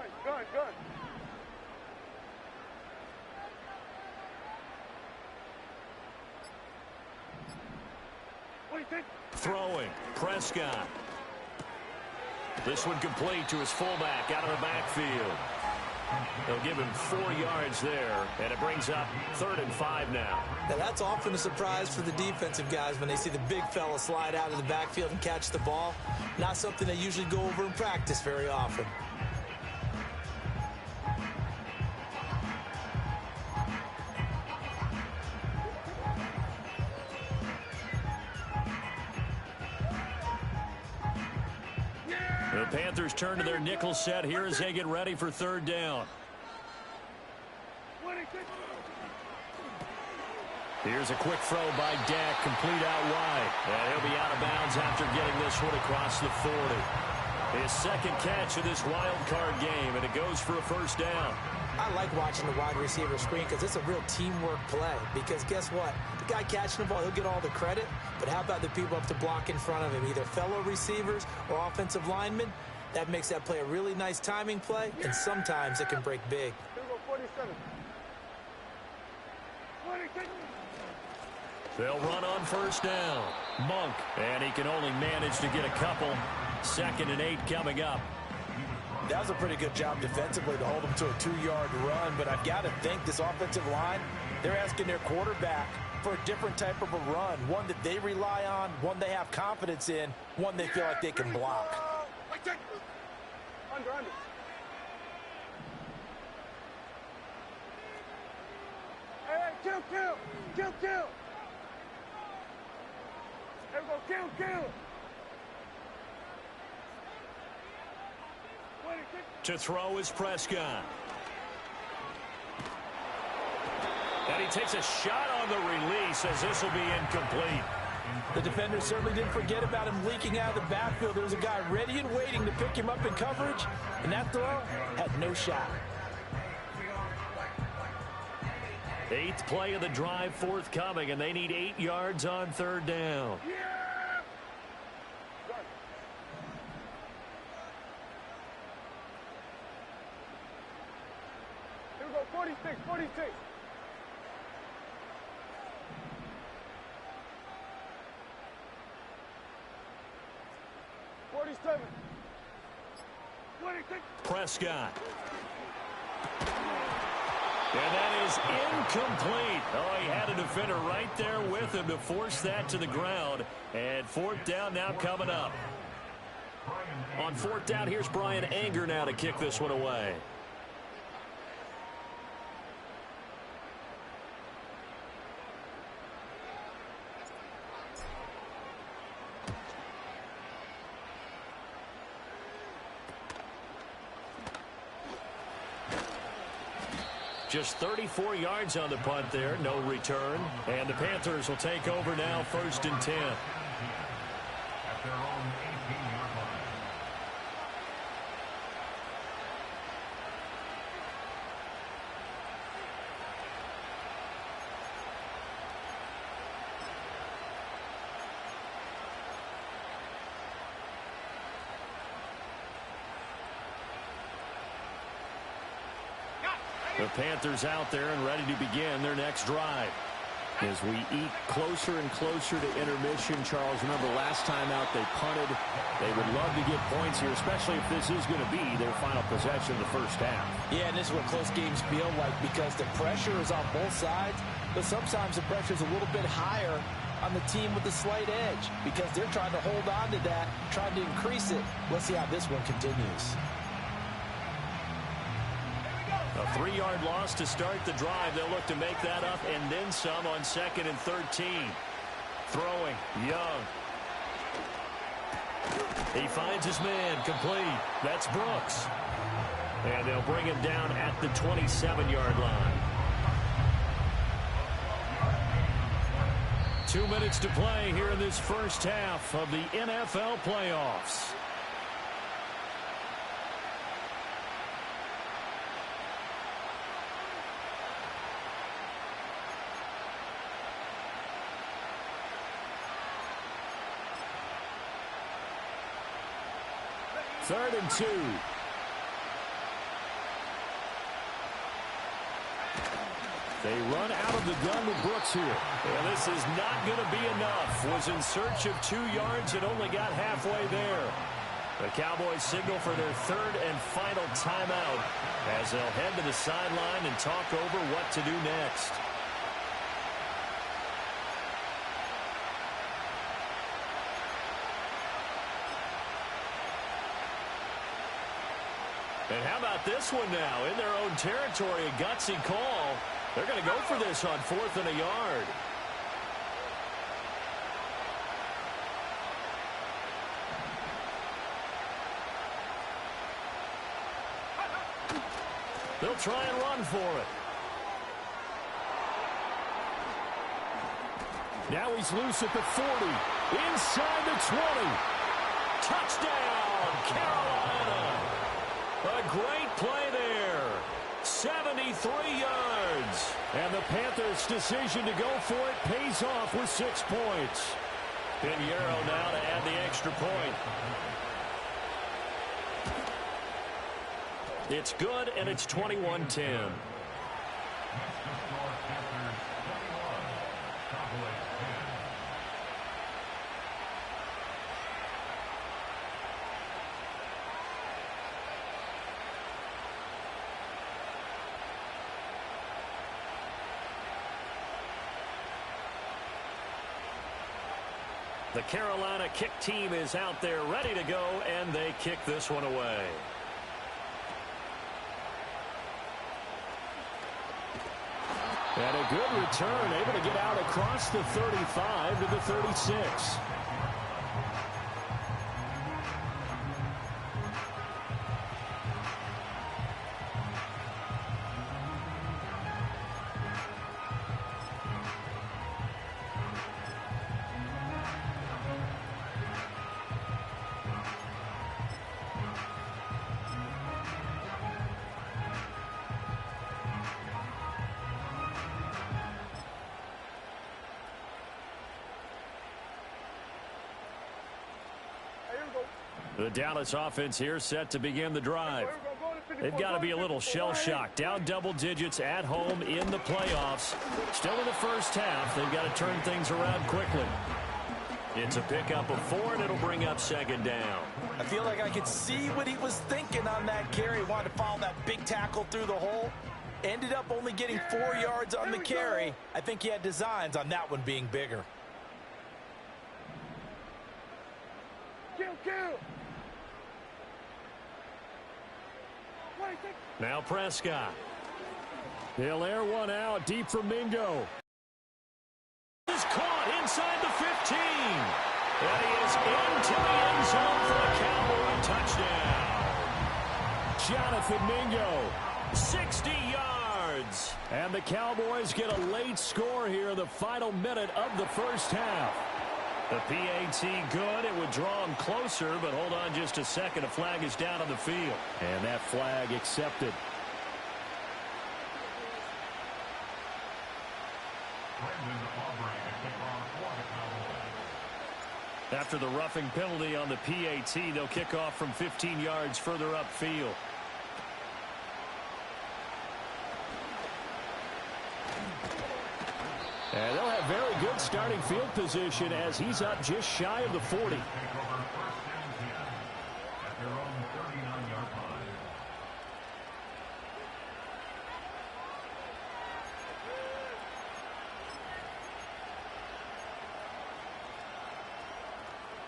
What do you think? Throwing. Prescott. This one complete to his fullback out of the backfield. They'll give him 4 yards there, and it brings up 3rd and 5 now. Now that's often a surprise for the defensive guys when they see the big fella slide out of the backfield and catch the ball. Not something they usually go over in practice very often. The Panthers turn to their nickel set here as they get ready for 3rd down. Here's a quick throw by Dak, complete out wide. And he'll be out of bounds after getting this one across the 40. His 2nd catch of this wild card game, and it goes for a 1st down. I like watching the wide receiver screen because it's a real teamwork play. Because guess what? The guy catching the ball, he'll get all the credit. But how about the people up to block in front of him, either fellow receivers or offensive linemen? That makes that play a really nice timing play, and sometimes it can break big. They'll run on 1st down. Monk, and he can only manage to get a couple. 2nd and 8 coming up. That was a pretty good job defensively to hold them to a 2-yard run, but I've got to think this offensive line, they're asking their quarterback for a different type of a run, one that they rely on, one they have confidence in, one they feel like they can block. Under. Hey, kill. Here we go, kill. To throw is Prescott. And he takes a shot on the release as this will be incomplete. The defender certainly didn't forget about him leaking out of the backfield. There was a guy ready and waiting to pick him up in coverage, and that throw had no shot. 8th play of the drive forthcoming, and they need 8 yards on 3rd down. Here we go, 46, 46. 47. 26. Prescott. And that is incomplete. Oh, he had a defender right there with him to force that to the ground. And 4th down now coming up. On 4th down, here's Brian Anger now to kick this one away. Just 34 yards on the punt there, no return. And the Panthers will take over now, 1st and 10. At their own 18-yard line. The Panthers out there and ready to begin their next drive. As we eke closer and closer to intermission, Charles, remember last time out they punted. They would love to get points here, especially if this is going to be their final possession of the first half. Yeah, and this is what close games feel like because the pressure is on both sides, but sometimes the pressure is a little bit higher on the team with the slight edge because they're trying to hold on to that, trying to increase it. Let's see how this one continues. A 3-yard loss to start the drive. They'll look to make that up and then some on 2nd and 13. Throwing, Young. He finds his man, complete. That's Brooks. And they'll bring him down at the 27-yard line. 2 minutes to play here in this first half of the NFL playoffs. Third and 2. They run out of the gun with Brooks here. And this is not going to be enough. Was in search of 2 yards and only got halfway there. The Cowboys signal for their 3rd and final timeout as they'll head to the sideline and talk over what to do next. And how about this one now? In their own territory, a gutsy call. They're going to go for this on 4th and a yard. They'll try and run for it. Now he's loose at the 40. Inside the 20. Touchdown, Carolina. A great play there. 73 yards. And the Panthers' decision to go for it pays off with 6 points. Pinheiro now to add the extra point. It's good, and it's 21-10. The Carolina kick team is out there ready to go, and they kick this one away. And a good return, able to get out across the 35 to the 36. The Dallas offense here set to begin the drive. They've got to be a little shell-shocked. Down double digits at home in the playoffs. Still in the first half. They've got to turn things around quickly. It's a pickup of 4, and it'll bring up second down. I feel like I could see what he was thinking on that carry. He wanted to follow that big tackle through the hole. Ended up only getting 4 yards on the carry. I think he had designs on that one being bigger. Kill. Now Prescott. He'll air one out deep for Mingo. Is caught inside the 15. And he is into the end zone for a Cowboy touchdown. Jonathan Mingo, 60 yards. And the Cowboys get a late score here in the final minute of the first half. The PAT good. It would draw him closer, but hold on just a second. A flag is down on the field. And that flag accepted. After the roughing penalty on the PAT, they'll kick off from 15 yards further upfield. And they'll have very good starting field position as he's up just shy of the 40.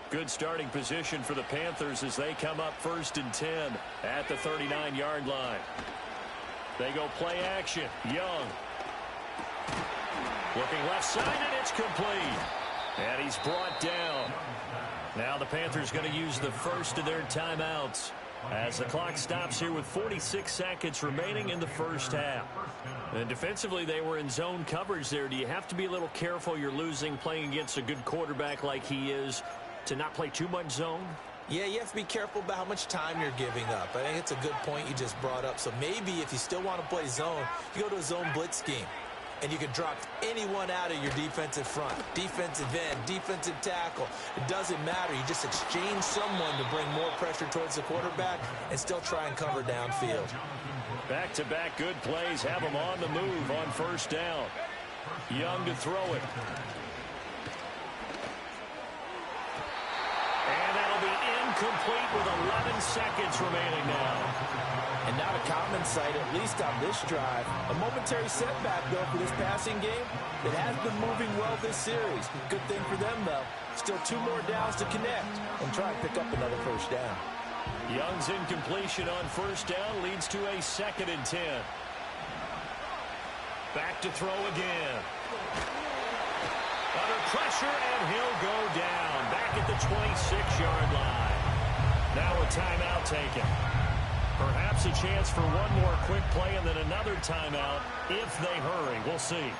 Good starting position for the Panthers as they come up 1st and 10 at the 39-yard line. They go play action. Young. Looking left side, and it's complete. And he's brought down. Now the Panthers going to use the first of their timeouts as the clock stops here with 46 seconds remaining in the first half. And defensively, they were in zone coverage there. Do you have to be a little careful? You're losing playing against a good quarterback like he is to not play too much zone? Yeah, you have to be careful about how much time you're giving up. I think it's a good point you just brought up. So maybe if you still want to play zone, you go to a zone blitz scheme. And you can drop anyone out of your defensive front, defensive end, defensive tackle. It doesn't matter. You just exchange someone to bring more pressure towards the quarterback and still try and cover downfield. Back-to-back good plays have him on the move on 1st down. Young to throw it. And that'll be incomplete with 11 seconds remaining now. And not a common sight, at least on this drive. A momentary setback, though, for this passing game. It has been moving well this series. Good thing for them, though. Still 2 more downs to connect and try and pick up another 1st down. Young's incompletion on 1st down leads to a 2nd and 10. Back to throw again. Under pressure, and he'll go down. Back at the 26-yard line. Now a timeout taken. Perhaps a chance for one more quick play and then another timeout if they hurry. We'll see.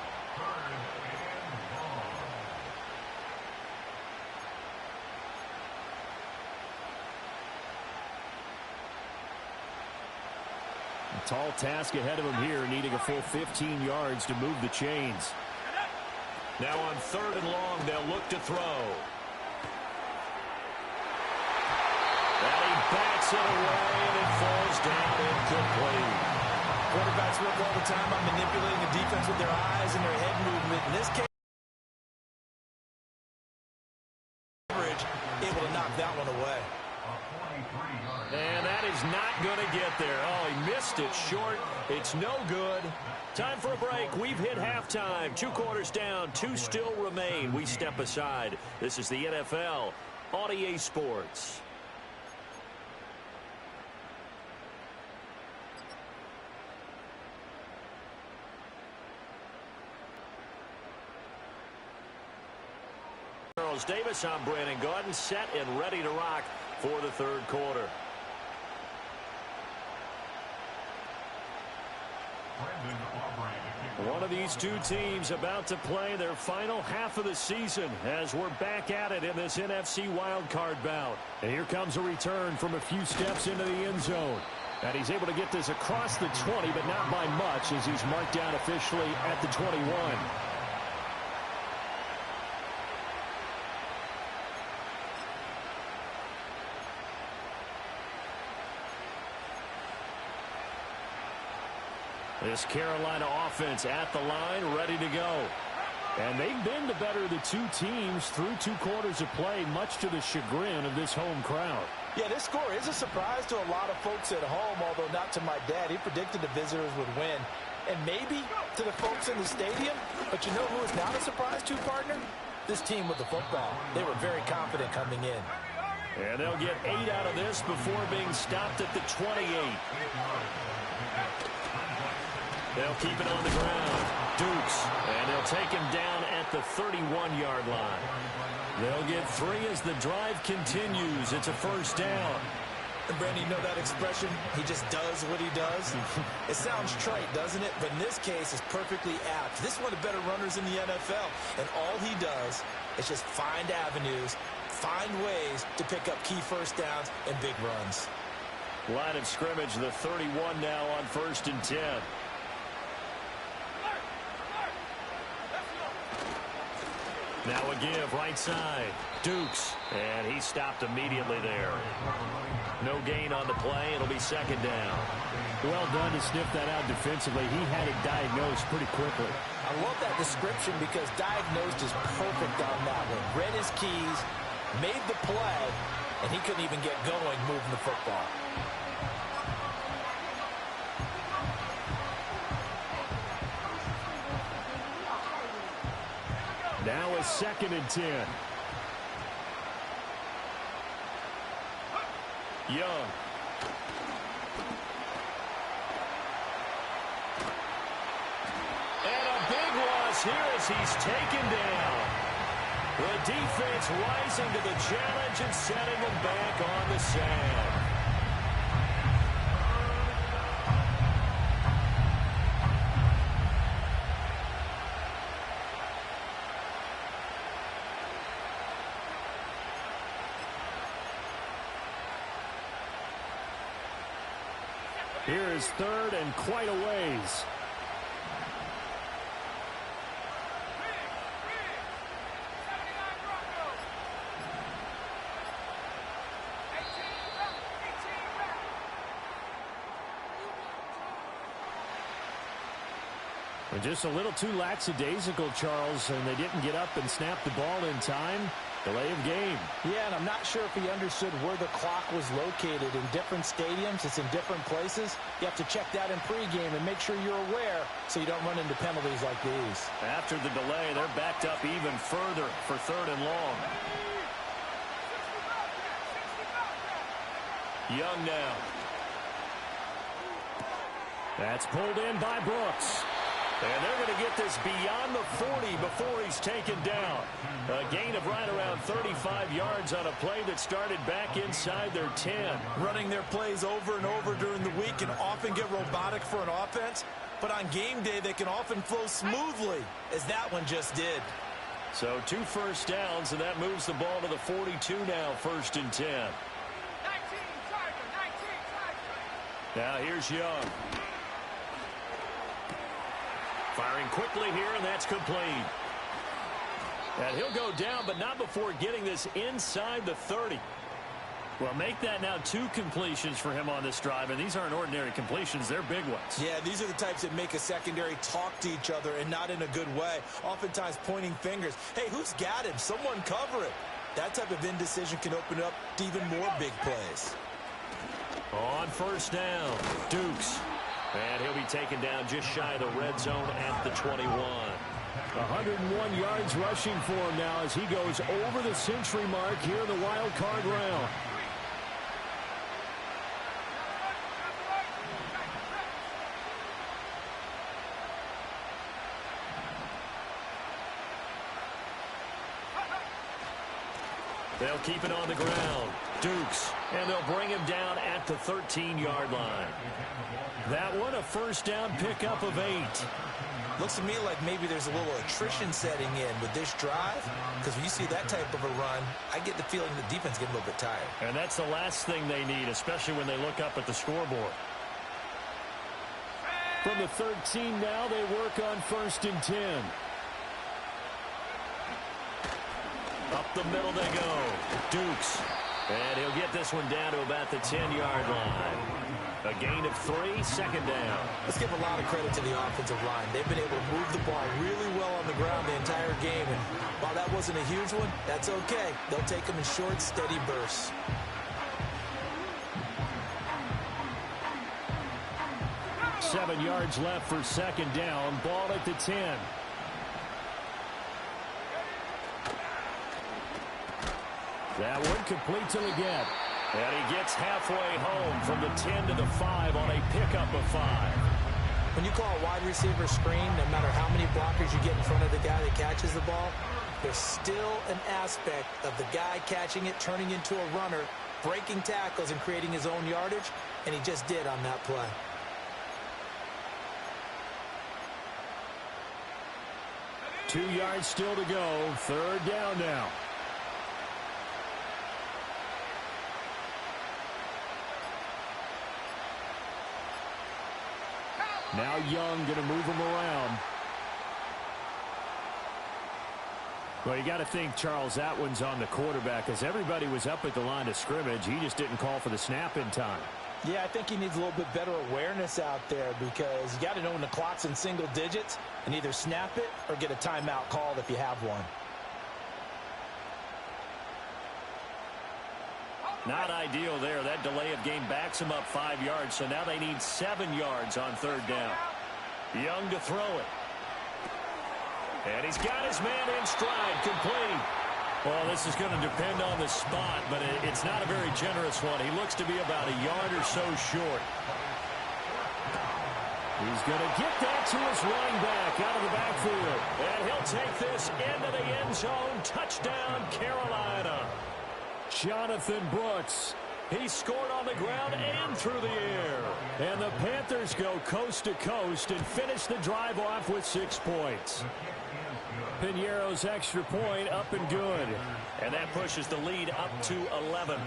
A tall task ahead of him here, needing a full 15 yards to move the chains. Now on 3rd and long, they'll look to throw. Backs it away, and it falls down incomplete. Quarterbacks work all the time on manipulating the defense with their eyes and their head movement. In this case, able to knock that one away. And that is not going to get there. Oh, he missed it short. It's no good. Time for a break. We've hit halftime. 2 quarters down. 2 still remain. We step aside. This is the NFL on EA Sports. Davis, I'm Brandon Gordon, set and ready to rock for the 3rd quarter. One of these 2 teams about to play their final half of the season as we're back at it in this NFC wildcard bout. And here comes a return from a few steps into the end zone. And he's able to get this across the 20, but not by much as he's marked down officially at the 21. This Carolina offense at the line, ready to go. And they've been the better of the two teams through 2 quarters of play, much to the chagrin of this home crowd. Yeah, this score is a surprise to a lot of folks at home, although not to my dad. He predicted the visitors would win. And maybe to the folks in the stadium. But you know who is not a surprise to, partner? This team with the football. They were very confident coming in. And they'll get 8 out of this before being stopped at the 28. They'll keep it on the ground. Dukes. And they'll take him down at the 31-yard line. They'll get 3 as the drive continues. It's a first down. And Brandon, you know that expression? He just does what he does. It sounds trite, doesn't it? But in this case, it's perfectly apt. This is one of the better runners in the NFL. And all he does is just find avenues, find ways to pick up key first downs and big runs. Line of scrimmage, the 31 now on 1st and 10. Now a give, right side. Dukes. And he stopped immediately there. No gain on the play. It'll be second down. Well done to sniff that out defensively. He had it diagnosed pretty quickly. I love that description because diagnosed is perfect on that one. Read his keys, made the play, and he couldn't even get going moving the football. Now a 2nd and 10. Young. And a big loss here as he's taken down. The defense rising to the challenge and setting him back on the sand. Here is 3rd and quite a ways. And just a little too lackadaisical, Charles, and they didn't get up and snap the ball in time. Delay of game. Yeah, and I'm not sure if he understood where the clock was located. In different stadiums, it's in different places. You have to check that in pregame and make sure you're aware so you don't run into penalties like these. After the delay, they're backed up even further for 3rd and long. Young now. That's pulled in by Brooks. And they're going to get this beyond the 40 before he's taken down. A gain of right around 35 yards on a play that started back inside their 10. Running their plays over and over during the week can often get robotic for an offense, but on game day they can often flow smoothly, as that one just did. So 2 first downs, and that moves the ball to the 42 now, 1st and 10. 19, now here's Young. Firing quickly here, and that's complete. And he'll go down, but not before getting this inside the 30. Well, make that now 2 completions for him on this drive, and these aren't ordinary completions. They're big ones. Yeah, these are the types that make a secondary talk to each other, and not in a good way. Oftentimes pointing fingers. Hey, who's got him? Someone cover it. That type of indecision can open up to even more big plays. On 1st down, Dukes. And he'll be taken down just shy of the red zone at the 21. 101 yards rushing for him now as he goes over the century mark here in the wild card round. They'll keep it on the ground. Dukes. And they'll bring him down at the 13-yard line. That one, a first down pickup of 8. Looks to me like maybe there's a little attrition setting in with this drive, because when you see that type of a run, I get the feeling the defense getting a little bit tired. And that's the last thing they need, especially when they look up at the scoreboard. From the 13 now, they work on 1st and 10. Up the middle they go. Dukes. And he'll get this one down to about the 10-yard line. A gain of 3, second down. Let's give a lot of credit to the offensive line. They've been able to move the ball really well on the ground the entire game. And while that wasn't a huge one, that's okay. They'll take them in short, steady bursts. Seven yards left for second down. Ball at the 10. That one complete to Leggett. And he gets halfway home from the 10 to the 5 on a pickup of 5. When you call a wide receiver screen, no matter how many blockers you get in front of the guy that catches the ball, there's still an aspect of the guy catching it, turning into a runner, breaking tackles and creating his own yardage, and he just did on that play. Two yards still to go. Third down now. Now Young going to move him around. Well, you got to think, Charles, that one's on the quarterback, as everybody was up at the line of scrimmage. He just didn't call for the snap in time. Yeah, I think he needs a little bit better awareness out there, because you got to know when the clock's in single digits and either snap it or get a timeout called if you have one. Not ideal there. That delay of game backs him up 5 yards, so now they need 7 yards on third down. Young to throw it. And he's got his man in stride, complete. Well, this is going to depend on the spot, but it's not a very generous one. He looks to be about a yard or so short. He's going to get that to his running back out of the backfield. And he'll take this into the end zone. Touchdown, Carolina. Jonathan Brooks. He scored on the ground and through the air. And the Panthers go coast to coast and finish the drive off with 6 points. Piñeiro's extra point up and good. And that pushes the lead up to 11.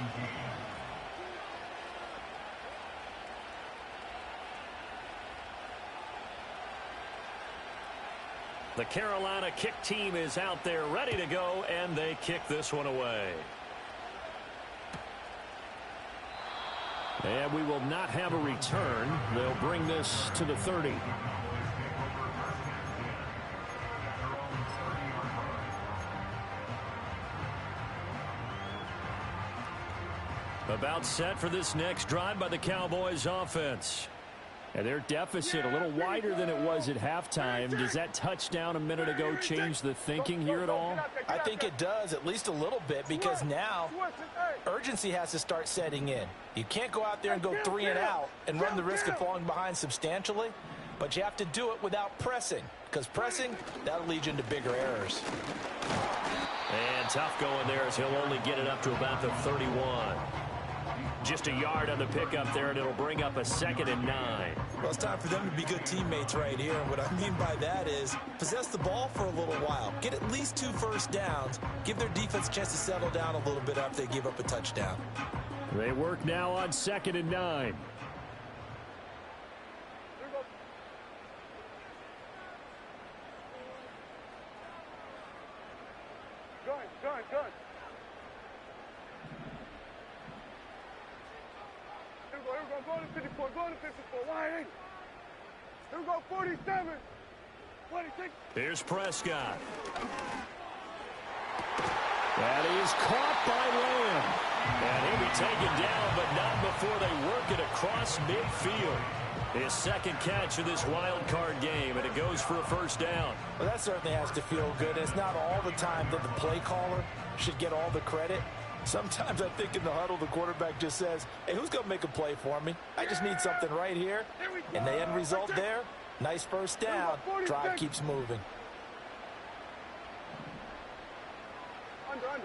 The Carolina kick team is out there ready to go, and they kick this one away. And we will not have a return. They'll bring this to the 30. About set for this next drive by the Cowboys offense. And their deficit a little wider than it was at halftime. Does that touchdown a minute ago change the thinking here at all? I think it does, at least a little bit, because now urgency has to start setting in. You can't go out there and go 3 and out and run the risk of falling behind substantially, but you have to do it without pressing, because pressing, that'll lead you into bigger errors. And tough going there, as he'll only get it up to about the 31. Just a yard on the pickup there, and it'll bring up a 2nd and 9. Well, it's time for them to be good teammates right here. And what I mean by that is possess the ball for a little while. Get at least 2 first downs. Give their defense a chance to settle down a little bit after they give up a touchdown. They work now on 2nd and 9. Gun. Here we go, go to 54, go to 54, wide 8. Here we go, 47, 26. Here's Prescott. That is caught by Lamb. And he'll be taken down, but not before they work it across midfield. His 2nd catch of this wild card game, and it goes for a first down. Well, that certainly has to feel good. It's not all the time that the play caller should get all the credit. Sometimes I think in the huddle, the quarterback just says, hey, who's going to make a play for me? I just need something right here. And the end result there, nice first down. Drive keeps moving. Under.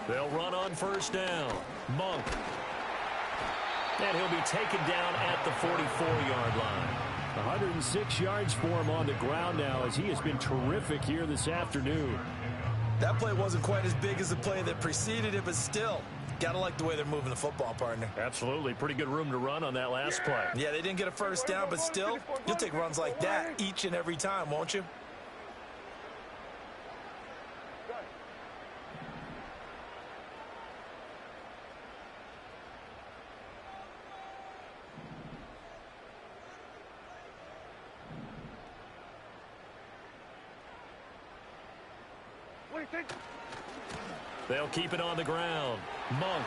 They'll run on first down. Monk. And he'll be taken down at the 44-yard line. 106 yards for him on the ground now, as he has been terrific here this afternoon. That play wasn't quite as big as the play that preceded it, but still, gotta like the way they're moving the football, partner. Absolutely. Pretty good room to run on that last play. Yeah, they didn't get a first down, but still, you'll take runs like that each and every time, won't you? They'll keep it on the ground. Monk.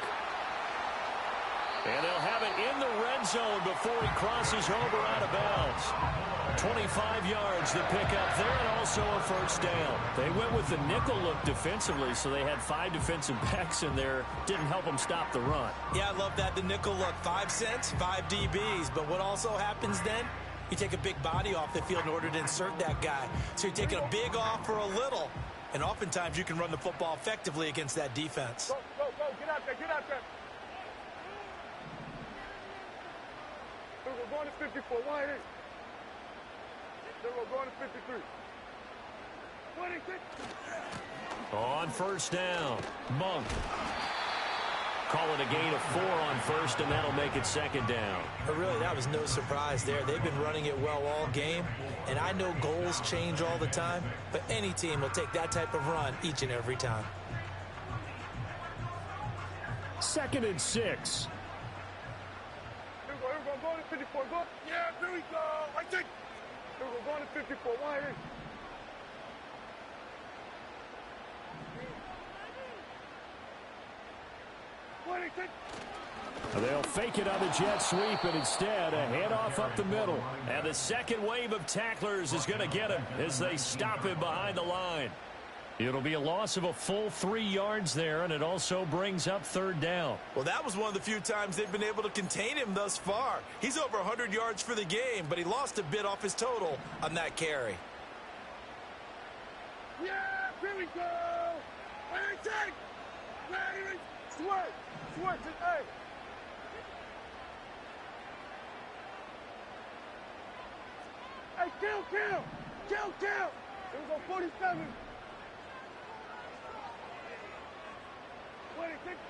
And they'll have it in the red zone before he crosses over out of bounds. 25 yards to pick up there, and also a first down. They went with the nickel look defensively, so they had 5 defensive backs in there. Didn't help them stop the run. Yeah, I love that, the nickel look. 5 cents, 5 DBs. But what also happens then? You take a big body off the field in order to insert that guy. So you're taking a big off for a little. And oftentimes you can run the football effectively against that defense. Go, get out there, get out there. We're going to 54, wide in. We're going to 53. 26. On first down, Monk. Call it a gain of 4 on first, and that'll make it second down. But really, that was no surprise there. They've been running it well all game, and I know goals change all the time, but any team will take that type of run each and every time. 2nd and 6. Here we go, going to 54, go. Yeah, here we go, right there. Here we go, going to 54, wide in. They'll fake it on the jet sweep, and instead a handoff up the middle. And the second wave of tacklers is going to get him as they stop him behind the line. It'll be a loss of a full 3 yards there, and it also brings up third down. Well, that was one of the few times they've been able to contain him thus far. He's over 100 yards for the game, but he lost a bit off his total on that carry. Yeah, here we go. Hey, take. Swerve, hey. Hey, kill. Here we go, 47.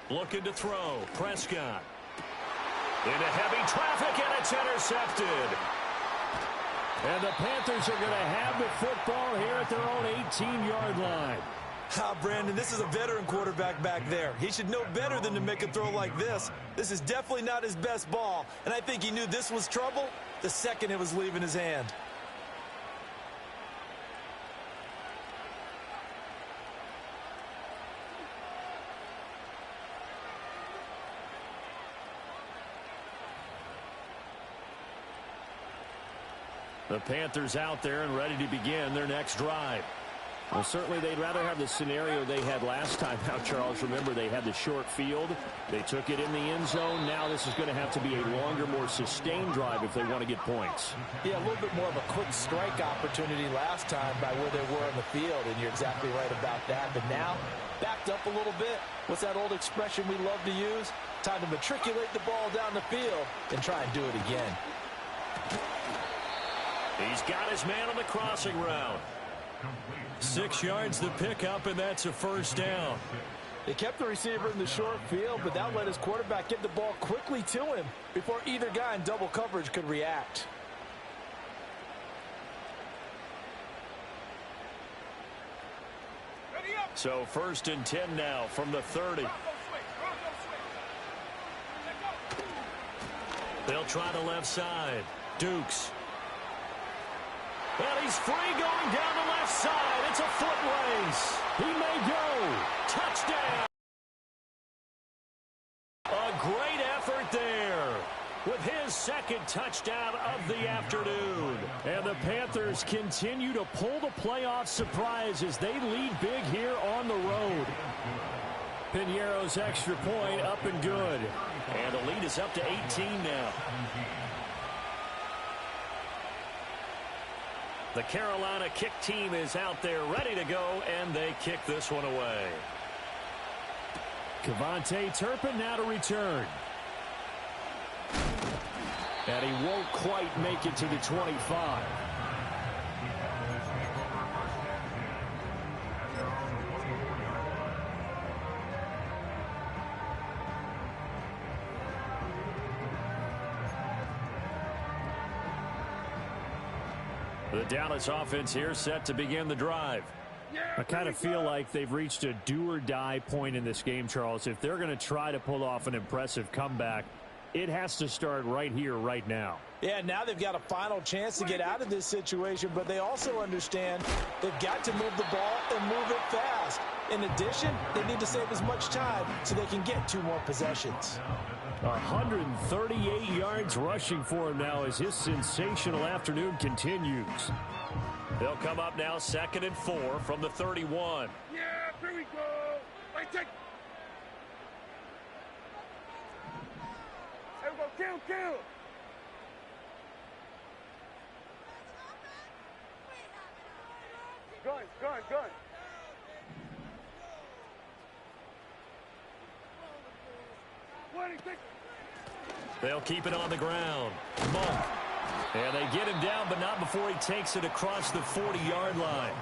Looking to throw. Prescott. Into heavy traffic, and it's intercepted. And the Panthers are going to have the football here at their own 18-yard line. Brandon, this is a veteran quarterback back there. He should know better than to make a throw like this. This is definitely not his best ball, and I think he knew this was trouble the second it was leaving his hand. The Panthers out there and ready to begin their next drive. Well, certainly they'd rather have the scenario they had last time out, Charles. Remember, they had the short field. They took it in the end zone. Now this is going to have to be a longer, more sustained drive if they want to get points. Yeah, a little bit more of a quick strike opportunity last time by where they were on the field, and you're exactly right about that. But now, backed up a little bit. What's that old expression we love to use? Time to matriculate the ball down the field and try and do it again. He's got his man on the crossing route. 6 yards to pick up, and that's a first down. They kept the receiver in the short field, but that let his quarterback get the ball quickly to him before either guy in double coverage could react. So 1st and 10 now from the 30. They'll try the left side. Dukes. And he's free going down the left side. It's a foot race. He may go. Touchdown. A great effort there with his second touchdown of the afternoon. And the Panthers continue to pull the playoff surprise as they lead big here on the road. Piñeiro's extra point up and good. And the lead is up to 18 now. The Carolina kick team is out there ready to go, and they kick this one away. Kevontae Turpin now to return. And he won't quite make it to the 25. The Dallas offense here set to begin the drive. I kind of feel like they've reached a do-or-die point in this game, Charles. If they're going to try to pull off an impressive comeback, it has to start right here, right now. Yeah, now they've got a final chance to get out of this situation, but they also understand they've got to move the ball and move it fast. In addition, they need to save as much time so they can get 2 more possessions. 138 yards rushing for him now as his sensational afternoon continues. They'll come up now 2nd and 4 from the 31. Yeah, here we go. Right, take. There we go, kill. Gun. They'll keep it on the ground. Monk. And they get him down, but not before he takes it across the 40-yard line.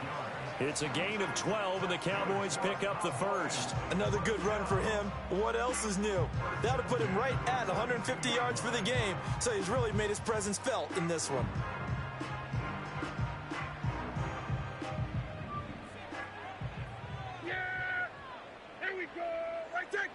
It's a gain of 12, and the Cowboys pick up the first. Another good run for him. What else is new? That'll put him right at 150 yards for the game, so he's really made his presence felt in this one. Yeah! Here we go! Right take!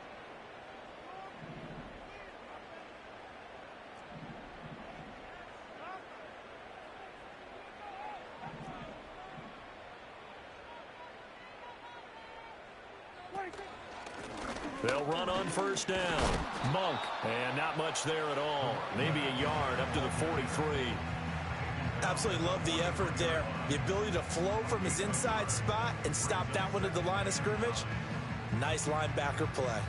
They'll run on first down. Monk, and not much there at all. Maybe a yard up to the 43. Absolutely love the effort there. The ability to flow from his inside spot and stop that one at the line of scrimmage. Nice linebacker play.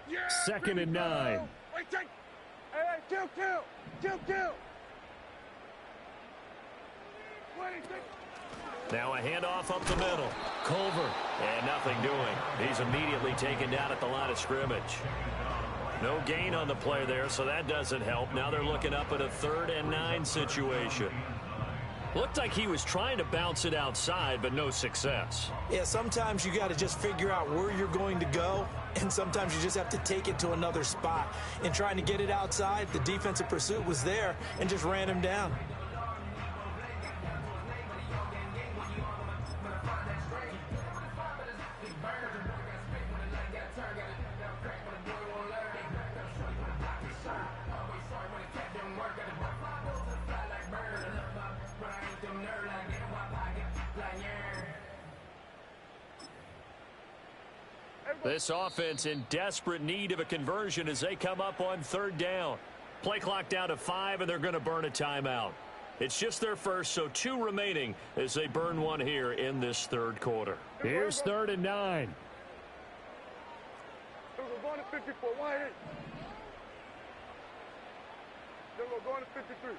Yeah, 2nd and 9. Wait, take. Hey, kill. Wait, take. Now a handoff up the middle. Culver, and nothing doing. He's immediately taken down at the line of scrimmage. No gain on the play there, so that doesn't help. Now they're looking up at a 3rd and 9 situation. Looked like he was trying to bounce it outside, but no success. Yeah, sometimes you got to just figure out where you're going to go, and sometimes you just have to take it to another spot. And trying to get it outside, the defensive pursuit was there and just ran him down. This offense in desperate need of a conversion as they come up on 3rd down. Play clock down to 5, and they're going to burn a timeout. It's just their first, so 2 remaining as they burn one here in this 3rd quarter. Here's 3rd and 9. We're going to 54. Why ain't? Then we're going to 53.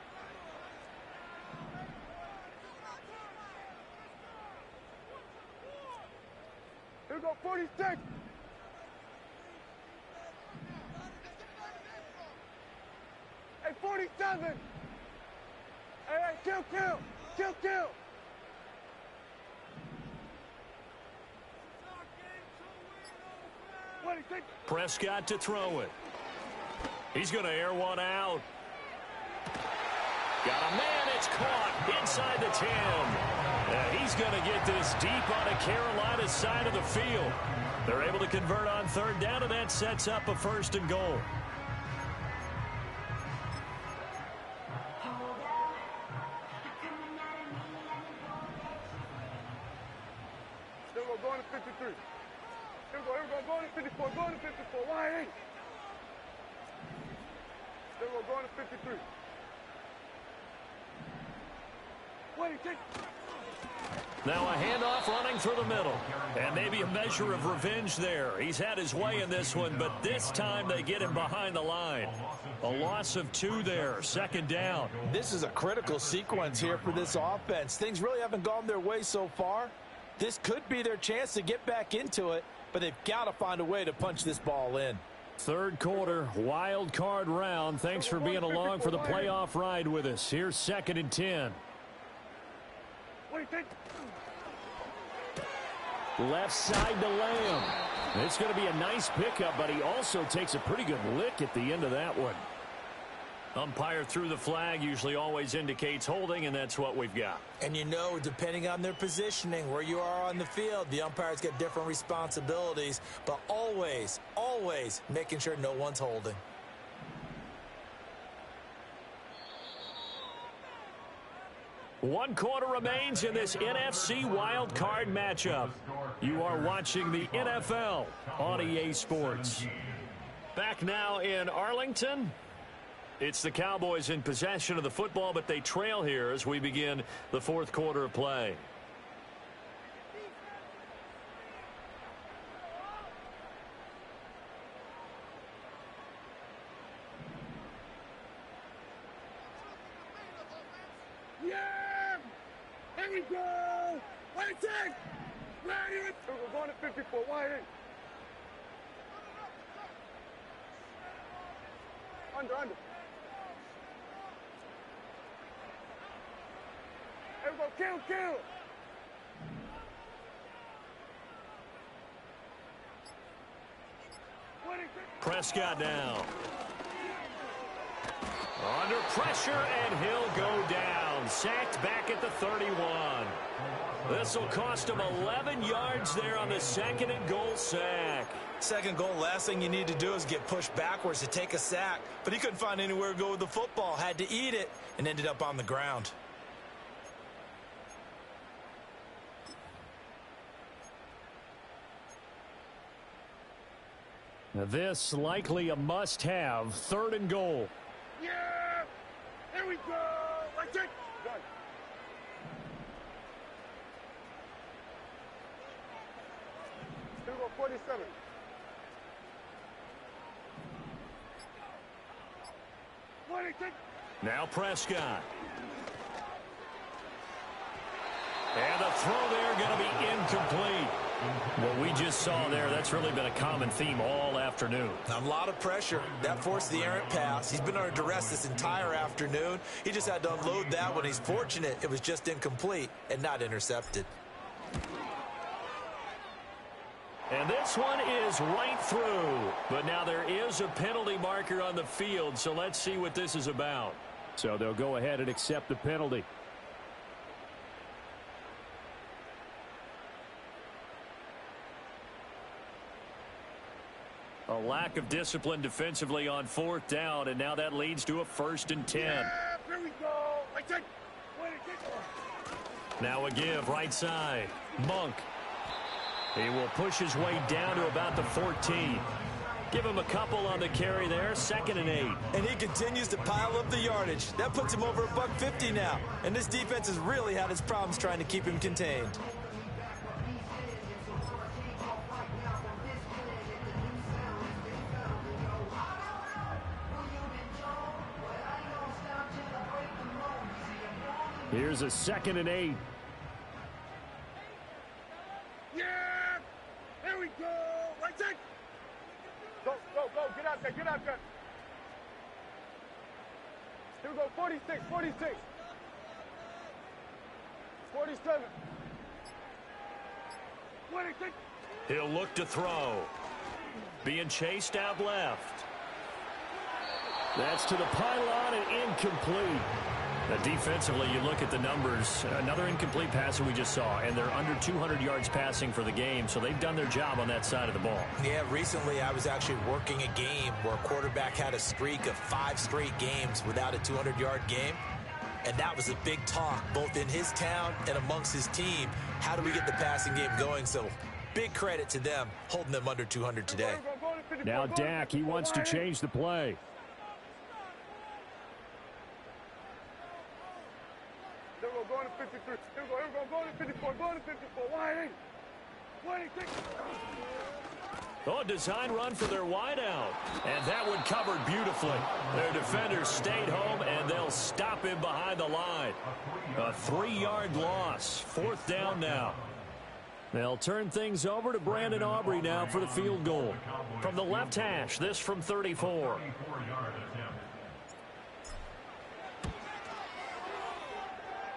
Here we go, 46. Hey, 47. Hey, kill. Prescott to throw it. He's going to air one out. Got a man, it's caught inside the 10. And he's going to get this deep on a Carolina side of the field. They're able to convert on 3rd down, and that sets up a 1st and goal. Then we're going to 53. Here we go, going to 54, going to 54. Why ain't? Then we're going to 53. Wait, take. Now a handoff running through the middle. And maybe a measure of revenge there. He's had his way in this one, but this time they get him behind the line. A loss of 2 there, 2nd down. This is a critical sequence here for this offense. Things really haven't gone their way so far. This could be their chance to get back into it, but they've got to find a way to punch this ball in. 3rd quarter, wild card round. Thanks for being along for the playoff ride with us. Here's 2nd and 10. Wait, take. Left side to Lamb. It's going to be a nice pickup, but he also takes a pretty good lick at the end of that one. Umpire threw the flag, usually always indicates holding, and that's what we've got. And you know, depending on their positioning, where you are on the field, the umpires get different responsibilities, but always, always making sure no one's holding. One quarter remains in this NFC Wild Card matchup. You are watching the NFL on EA Sports. Back now in Arlington. It's the Cowboys in possession of the football, but they trail here as we begin the fourth quarter of play. Yeah! Here we go! Wait, take! Ready! We're going to 54. Wide in. Under. Here we go. Kill! Prescott now. Under pressure, and he'll go down. Sacked back at the 31. This will cost him 11 yards there on the second and goal sack. Second goal, last thing you need to do is get pushed backwards to take a sack. But he couldn't find anywhere to go with the football. Had to eat it and ended up on the ground. Now this likely a must-have. Third and goal. Yeah! Here we go! Right there! Done. Here we go, 47. Now Prescott. And the throw there going to be incomplete. What we just saw there, that's really been a common theme all afternoon. A lot of pressure. That forced the errant pass. He's been under duress this entire afternoon. He just had to unload that one. He's fortunate it was just incomplete and not intercepted. And this one is right through. But now there is a penalty marker on the field, so let's see what this is about. So they'll go ahead and accept the penalty. A lack of discipline defensively on fourth down, and now that leads to a 1st and 10. Yeah, here we go. Now a give right side. Monk. He will push his way down to about the 14. Give him a couple on the carry there. 2nd and 8. And he continues to pile up the yardage. That puts him over $150 now. And this defense has really had its problems trying to keep him contained. Here's a 2nd and 8. Yeah! Here we go! Right there! Go! Get out there! Here we go, 46. 47. He'll look to throw. Being chased out left. That's to the pylon and incomplete. Now, defensively, you look at the numbers. Another incomplete pass that we just saw, and they're under 200 yards passing for the game, so they've done their job on that side of the ball. Yeah, recently I was actually working a game where a quarterback had a streak of 5 straight games without a 200-yard game, and that was a big talk both in his town and amongst his team. How do we get the passing game going? So big credit to them holding them under 200 today. Now Dak, he wants to change the play. Going to 53. Here we go. Going to 54. Going to 54. Wide in. Oh, design run for their wideout. And that one covered beautifully. Their defenders stayed home, and they'll stop him behind the line. A 3-yard loss. 4th down now. They'll turn things over to Brandon Aubrey now for the field goal. From the left hash, this from 34. Yard attempt.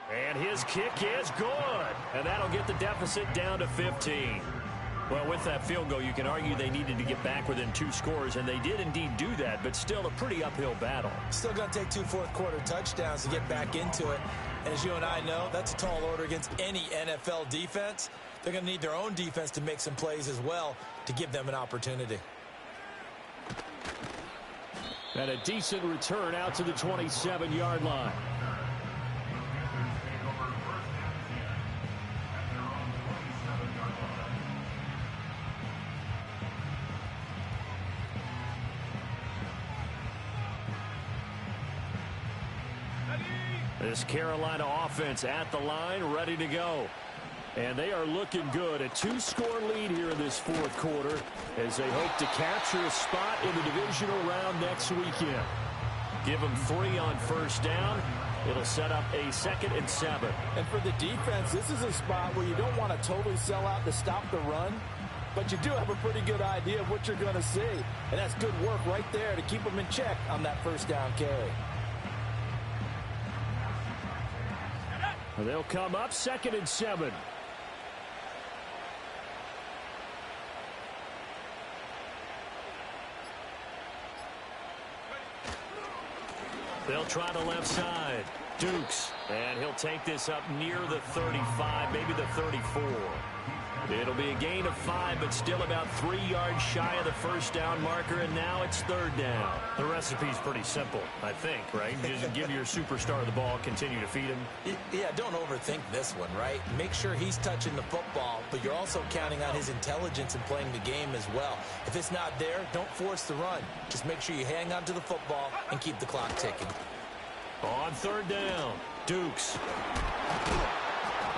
44 And his kick is good. And that'll get the deficit down to 15. Well, with that field goal, you can argue they needed to get back within 2 scores, and they did indeed do that, but still a pretty uphill battle. Still going to take 2 fourth-quarter touchdowns to get back into it. And as you and I know, that's a tall order against any NFL defense. They're going to need their own defense to make some plays as well to give them an opportunity. And a decent return out to the 27-yard line. This Carolina offense at the line, ready to go. And they are looking good. A 2-score lead here in this fourth quarter as they hope to capture a spot in the divisional round next weekend. Give them 3 on first down. It'll set up a 2nd and 7. And for the defense, this is a spot where you don't want to totally sell out to stop the run, but you do have a pretty good idea of what you're going to see. And that's good work right there to keep them in check on that first down carry. They'll come up 2nd and 7. They'll try the left side. Dukes. And he'll take this up near the 35, maybe the 34. It'll be a gain of 5, but still about 3 yards shy of the first down marker, and now it's 3rd down. The recipe's pretty simple, I think, right? Just give your superstar the ball, continue to feed him. Yeah, don't overthink this one, right? Make sure he's touching the football, but you're also counting on his intelligence in playing the game as well. If it's not there, don't force the run. Just make sure you hang on to the football and keep the clock ticking. On 3rd down, Dukes.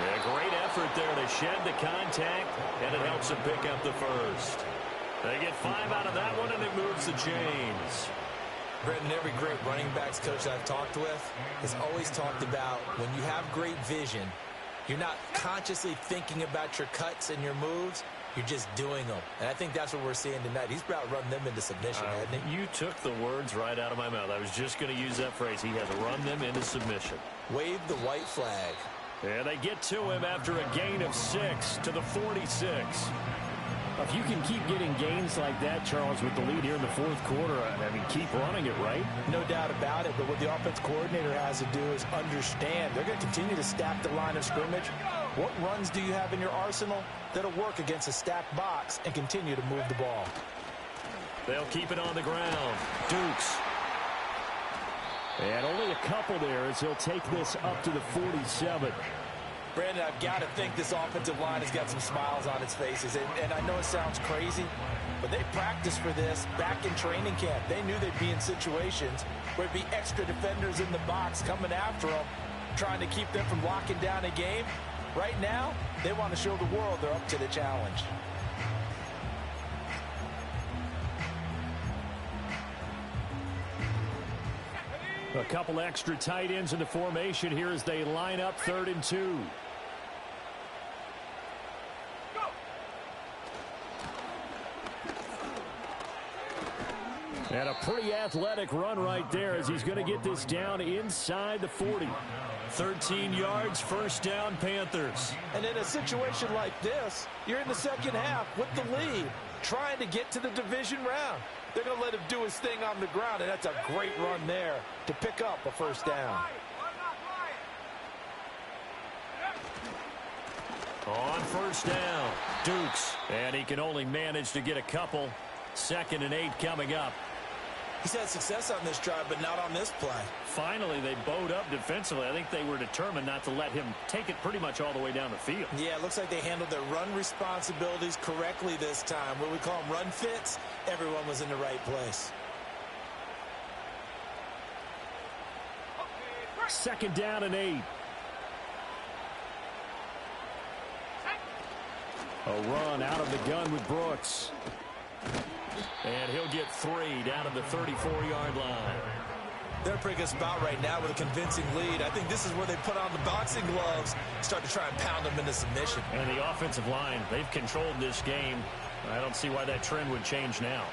A great effort there to shed the contact, and it helps them pick up the first. They get 5 out of that one, and it moves the chains. Brendan, every great running backs coach I've talked with has always talked about when you have great vision, you're not consciously thinking about your cuts and your moves. You're just doing them. And I think that's what we're seeing tonight. He's about to run them into submission, hasn't he? You took the words right out of my mouth. I was just going to use that phrase. He has run them into submission. Wave the white flag. And they get to him after a gain of 6 to the 46. If you can keep getting gains like that, Charles, with the lead here in the fourth quarter, I mean, keep running it, right? No doubt about it, but what the offense coordinator has to do is understand. They're going to continue to stack the line of scrimmage. What runs do you have in your arsenal that'll work against a stacked box and continue to move the ball? They'll keep it on the ground. Dukes. And only a couple there as he'll take this up to the 47. Brandon, I've got to think this offensive line has got some smiles on its faces. And I know it sounds crazy, but they practiced for this back in training camp. They knew they'd be in situations where it'd be extra defenders in the box coming after them, trying to keep them from locking down a game. Right now, they want to show the world they're up to the challenge. A couple extra tight ends in the formation here as they line up 3rd and 2. And a pretty athletic run right there as he's going to get this down inside the 40. 13 yards, first down, Panthers. And in a situation like this, you're in the second half with the lead, trying to get to the division round. They're going to let him do his thing on the ground, and that's a great run there to pick up a first down. On first down, Dukes. And he can only manage to get a couple. 2nd and 8 coming up. He's had success on this drive, but not on this play. Finally, they bowed up defensively. I think they were determined not to let him take it pretty much all the way down the field. Yeah, it looks like they handled their run responsibilities correctly this time. What we call them run fits, everyone was in the right place. 2nd down and 8. A run out of the gun with Brooks. And he'll get 3 down to the 34-yard line. They're in a pretty good spot right now with a convincing lead. I think this is where they put on the boxing gloves, start to try and pound them into submission. And the offensive line, they've controlled this game. I don't see why that trend would change now.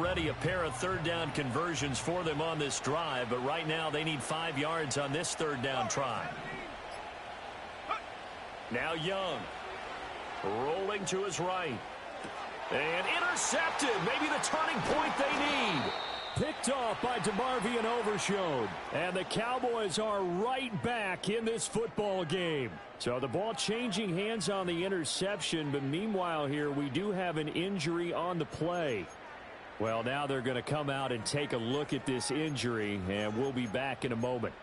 already a pair of third down conversions for them on this drive, but right now they need 5 yards on this third down try. Now Young. Rolling to his right. And intercepted. Maybe the turning point they need. Picked off by DeMarvion Overshown. And the Cowboys are right back in this football game. So the ball changing hands on the interception, but meanwhile here we do have an injury on the play. Well, now they're going to come out and take a look at this injury, and we'll be back in a moment.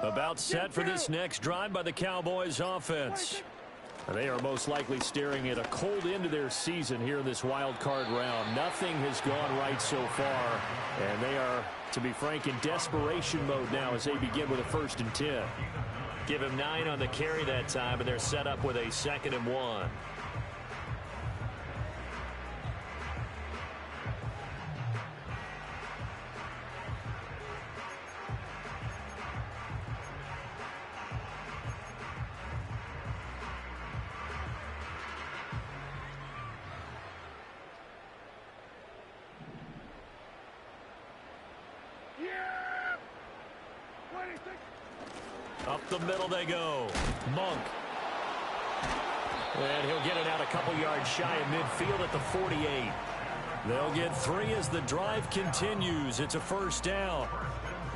About set for this next drive by the Cowboys offense. They are most likely staring at a cold end to their season here in this wild card round. Nothing has gone right so far, and they are, to be frank, in desperation mode now as they begin with a 1st and 10. Give him 9 on the carry that time, and they're set up with a 2nd and 1. Up the middle they go. Monk. And he'll get it out a couple yards shy of midfield at the 48. They'll get 3 as the drive continues. It's a 1st down.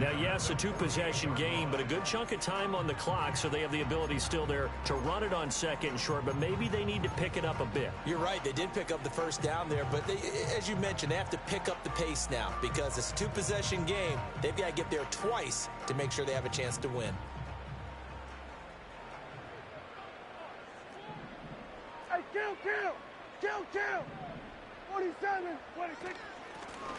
Now, yes, a 2-possession game, but a good chunk of time on the clock, so they have the ability still there to run it on 2nd and short, but maybe they need to pick it up a bit. You're right. They did pick up the 1st down there, but they, as you mentioned, they have to pick up the pace now because it's a 2-possession game. They've got to get there twice to make sure they have a chance to win. Kill! 47, 26.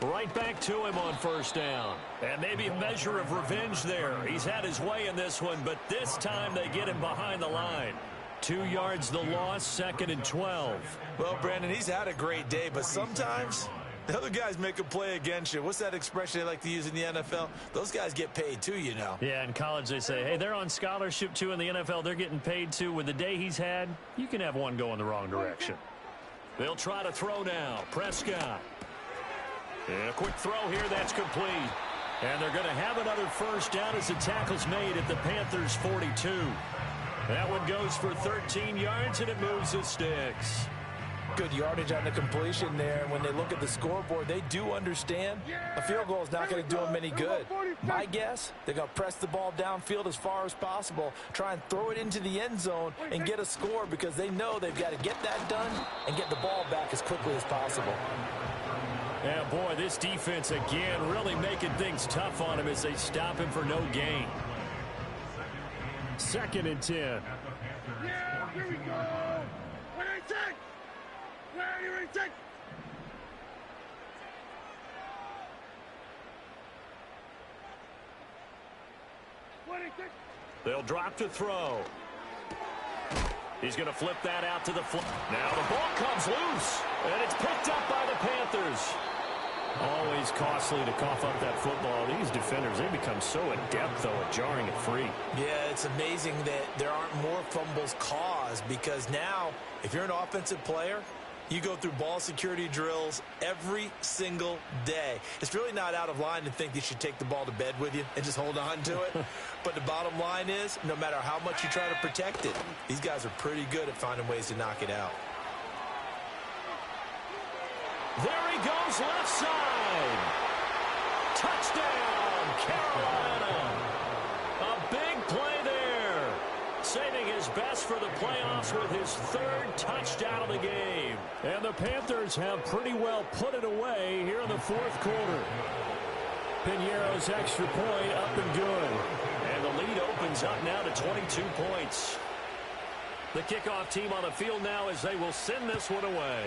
Right back to him on 1st down. And maybe a measure of revenge there. He's had his way in this one, but this time they get him behind the line. 2 yards the loss, 2nd and 12. Well, Brandon, he's had a great day, but sometimes the other guys make a play against you. What's that expression they like to use in the NFL? Those guys get paid too, you know. Yeah, in college they say, hey, they're on scholarship too. In the NFL, they're getting paid too. With the day he's had, you can have one go in the wrong direction. They'll try to throw now. Prescott. And a quick throw here. That's complete. And they're going to have another 1st down as the tackle's made at the Panthers' 42. That one goes for 13 yards, and it moves the sticks. Good yardage on the completion there. When they look at the scoreboard, they do understand a field goal is not going to do them any good. My guess, they're going to press the ball downfield as far as possible, try and throw it into the end zone and get a score because they know they've got to get that done and get the ball back as quickly as possible. Yeah, boy, this defense again really making things tough on him as they stop him for no gain. 2nd and 10. Yeah, here we go. Where they take? Where they take? They'll drop to throw. He's going to flip that out to the floor. Now the ball comes loose, and it's picked up by the Panthers. Always costly to cough up that football. These defenders, they become so adept, though, at jarring it free. Yeah, it's amazing that there aren't more fumbles caused because now, if you're an offensive player, you go through ball security drills every single day. It's really not out of line to think you should take the ball to bed with you and just hold on to it. But the bottom line is, no matter how much you try to protect it, these guys are pretty good at finding ways to knock it out. There he goes, left side. Touchdown, Carolina. A big play there. Saving his best for the playoffs with his 3rd touchdown of the game. And the Panthers have pretty well put it away here in the 4th quarter. Piñeiro's extra point up and good. And the lead opens up now to 22 points. The kickoff team on the field now as they will send this one away.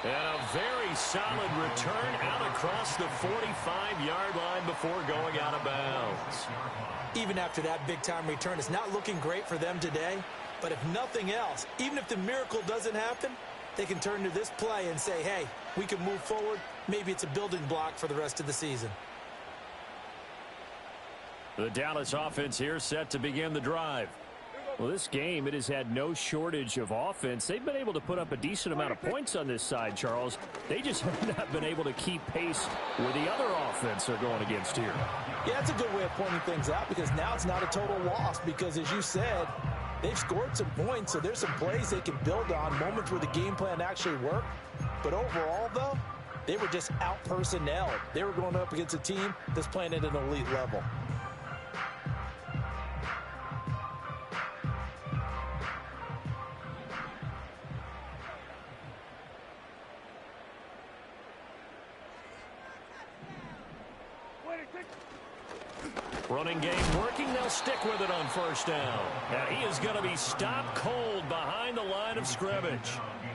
And a very solid return out across the 45-yard line before going out of bounds. Even after that big-time return, it's not looking great for them today. But if nothing else, even if the miracle doesn't happen, they can turn to this play and say, hey, we can move forward. Maybe it's a building block for the rest of the season. The Dallas offense here set to begin the drive. Well, this game, it has had no shortage of offense. They've been able to put up a decent amount of points on this side, Charles. They just have not been able to keep pace with the other offense they're going against here. Yeah, that's a good way of pointing things out because now it's not a total loss because, as you said, they've scored some points, so there's some plays they can build on, moments where the game plan actually worked. But overall, though, they were just out-personnelled. They were going up against a team that's playing at an elite level. Running game working. They'll stick with it on first down. And he is going to be stopped cold behind the line of scrimmage.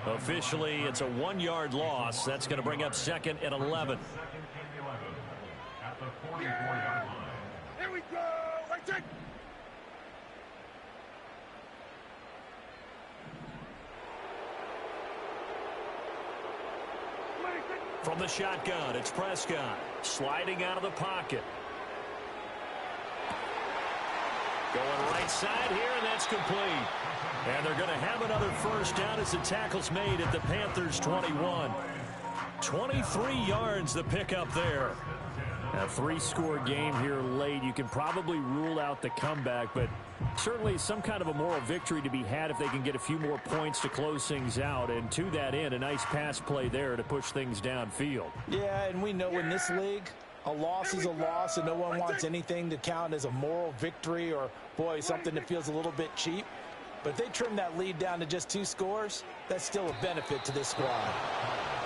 Officially, it's a 1-yard loss. That's going to bring up 2nd and 11. At the 44-yard line. Here we go. Right check. From the shotgun, it's Prescott sliding out of the pocket. Going right side here, and that's complete. And they're going to have another first down as the tackle's made at the Panthers' 21. 23 yards the pickup there. A 3-score game here late. You can probably rule out the comeback, but certainly some kind of a moral victory to be had if they can get a few more points to close things out. And to that end, a nice pass play there to push things downfield. Yeah, and we know in this league, a loss is a loss, and no one wants anything to count as a moral victory or, boy, something that feels a little bit cheap. But if they trim that lead down to just 2 scores, that's still a benefit to this squad.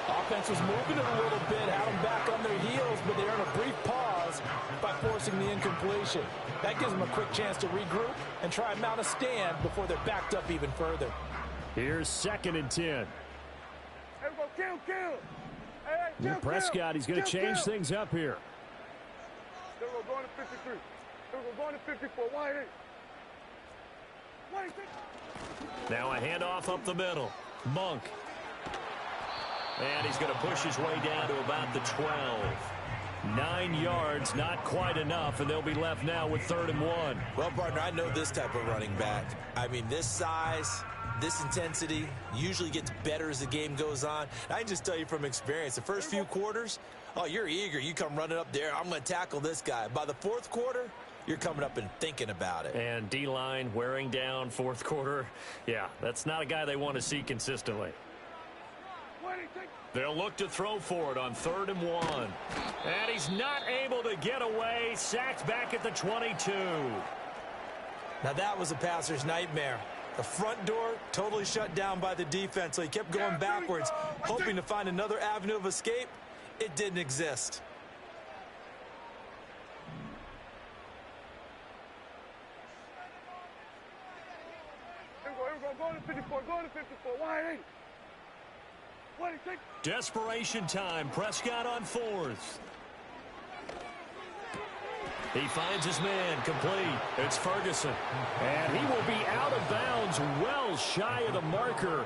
Offense was moving it a little bit, had them back on their heels, but they earned a brief pause by forcing the incompletion. That gives them a quick chance to regroup and try and mount a stand before they're backed up even further. Here's 2nd and 10. Hey, go kill. Hey, Prescott, he's going to change things up here. There we go, going to 53. There we go, going to 54. Wide eight. Now a handoff up the middle. Monk. And he's going to push his way down to about the 12. 9 yards, not quite enough, and they'll be left now with 3rd and 1. Well, partner, I know this type of running back. I mean, this size, this intensity usually gets better as the game goes on. I can just tell you from experience, the first few quarters, oh, you're eager. You come running up there, I'm going to tackle this guy. By the 4th quarter, you're coming up and thinking about it. And D-line wearing down 4th quarter. Yeah, that's not a guy they want to see consistently. They'll look to throw for it on 3rd and 1. And he's not able to get away. Sacked back at the 22. Now that was a passer's nightmare. The front door totally shut down by the defense, so he kept going backwards, hoping to find another avenue of escape. It didn't exist. Here we go, going to 54, going to 54. Wide eight. Desperation time. Prescott on 4th. He finds his man complete. It's Ferguson. And he will be out of bounds well shy of the marker.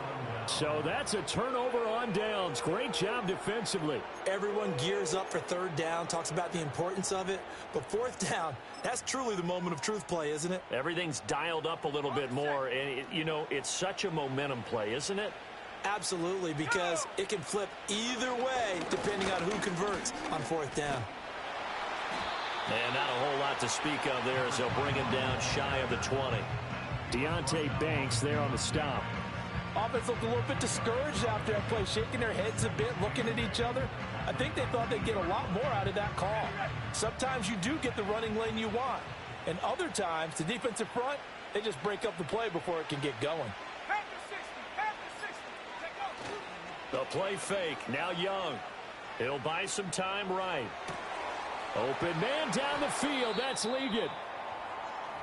So that's a turnover on downs. Great job defensively. Everyone gears up for 3rd down, talks about the importance of it. But 4th down, that's truly the moment of truth play, isn't it? Everything's dialed up a little bit more. And, you know, it's such a momentum play, isn't it? Absolutely, because it can flip either way depending on who converts on 4th down. And not a whole lot to speak of there as they'll bring him down shy of the 20. Deonte Banks there on the stop. Offense looked a little bit discouraged after that play, shaking their heads a bit, looking at each other. I think they thought they'd get a lot more out of that call. Sometimes you do get the running lane you want. And other times, the defensive front, they just break up the play before it can get going. The play fake. Now Young. He'll buy some time right. Open man down the field. That's Ligon.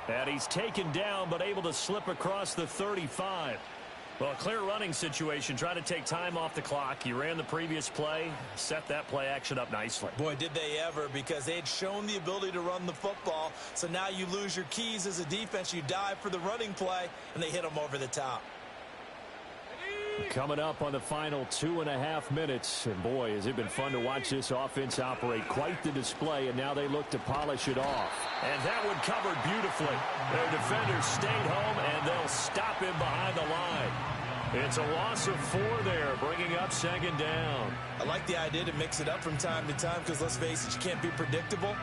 And he's taken down but able to slip across the 35. Well, a clear running situation. Try to take time off the clock. You ran the previous play, set that play action up nicely. Boy, did they ever, because they had shown the ability to run the football. So now you lose your keys as a defense. You dive for the running play, and they hit them over the top. Coming up on the final 2.5 minutes. And, boy, has it been fun to watch this offense operate. Quite the display, and now they look to polish it off. And that one covered beautifully. Their defenders stayed home, and they'll stop him behind the line. It's a loss of 4 there, bringing up 2nd down. I like the idea to mix it up from time to time because, let's face it, you can't be predictable.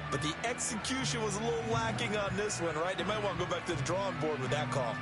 But the execution was a little lacking on this one, right? They might want to go back to the drawing board with that call.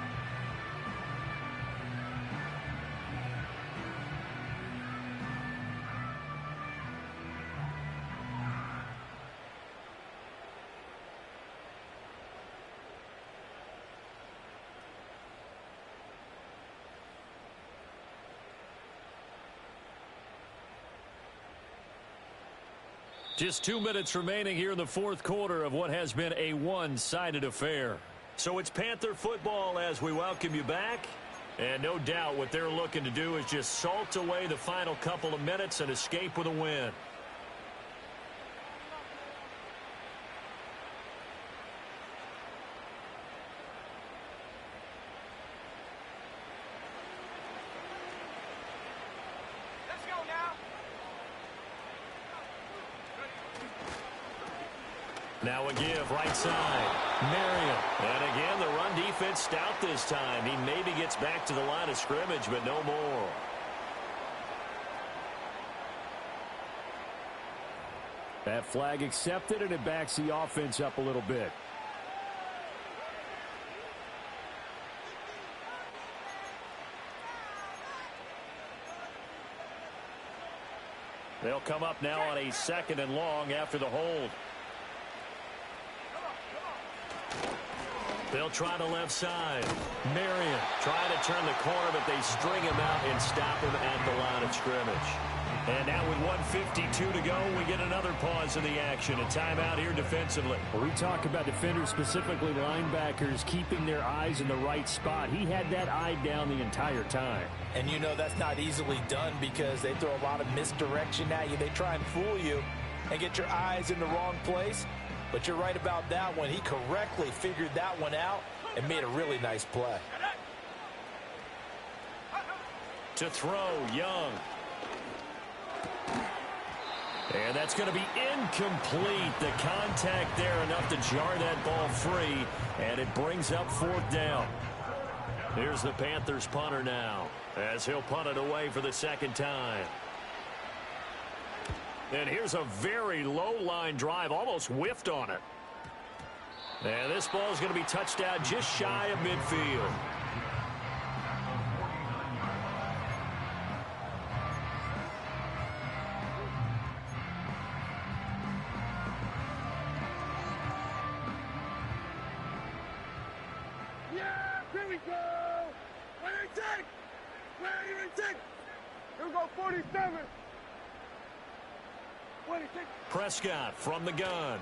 Just 2 minutes remaining here in the 4th quarter of what has been a one-sided affair. So it's Panther football as we welcome you back. And no doubt what they're looking to do is just salt away the final couple of minutes and escape with a win. Now a give, right side. Marion. And again, the run defense stout this time. He maybe gets back to the line of scrimmage, but no more. That flag accepted, and it backs the offense up a little bit. They'll come up now on a 2nd and long after the hold. They'll try the left side. Marion trying to turn the corner, but they string him out and stop him at the line of scrimmage. And now with 1:52 to go, we get another pause in the action. A timeout here defensively. Well, we talk about defenders, specifically linebackers, keeping their eyes in the right spot. He had that eye down the entire time. And you know that's not easily done because they throw a lot of misdirection at you. They try and fool you and get your eyes in the wrong place. But you're right about that one. He correctly figured that one out and made a really nice play. To throw, Young. And that's going to be incomplete. The contact there enough to jar that ball free. And it brings up 4th down. Here's the Panthers punter now, as he'll punt it away for the 2nd time. And here's a very low line drive, almost whiffed on it. And this ball is going to be touched out just shy of midfield. Yeah, here we go. Where you take? Where you take? Here we go, 47. Prescott from the gun.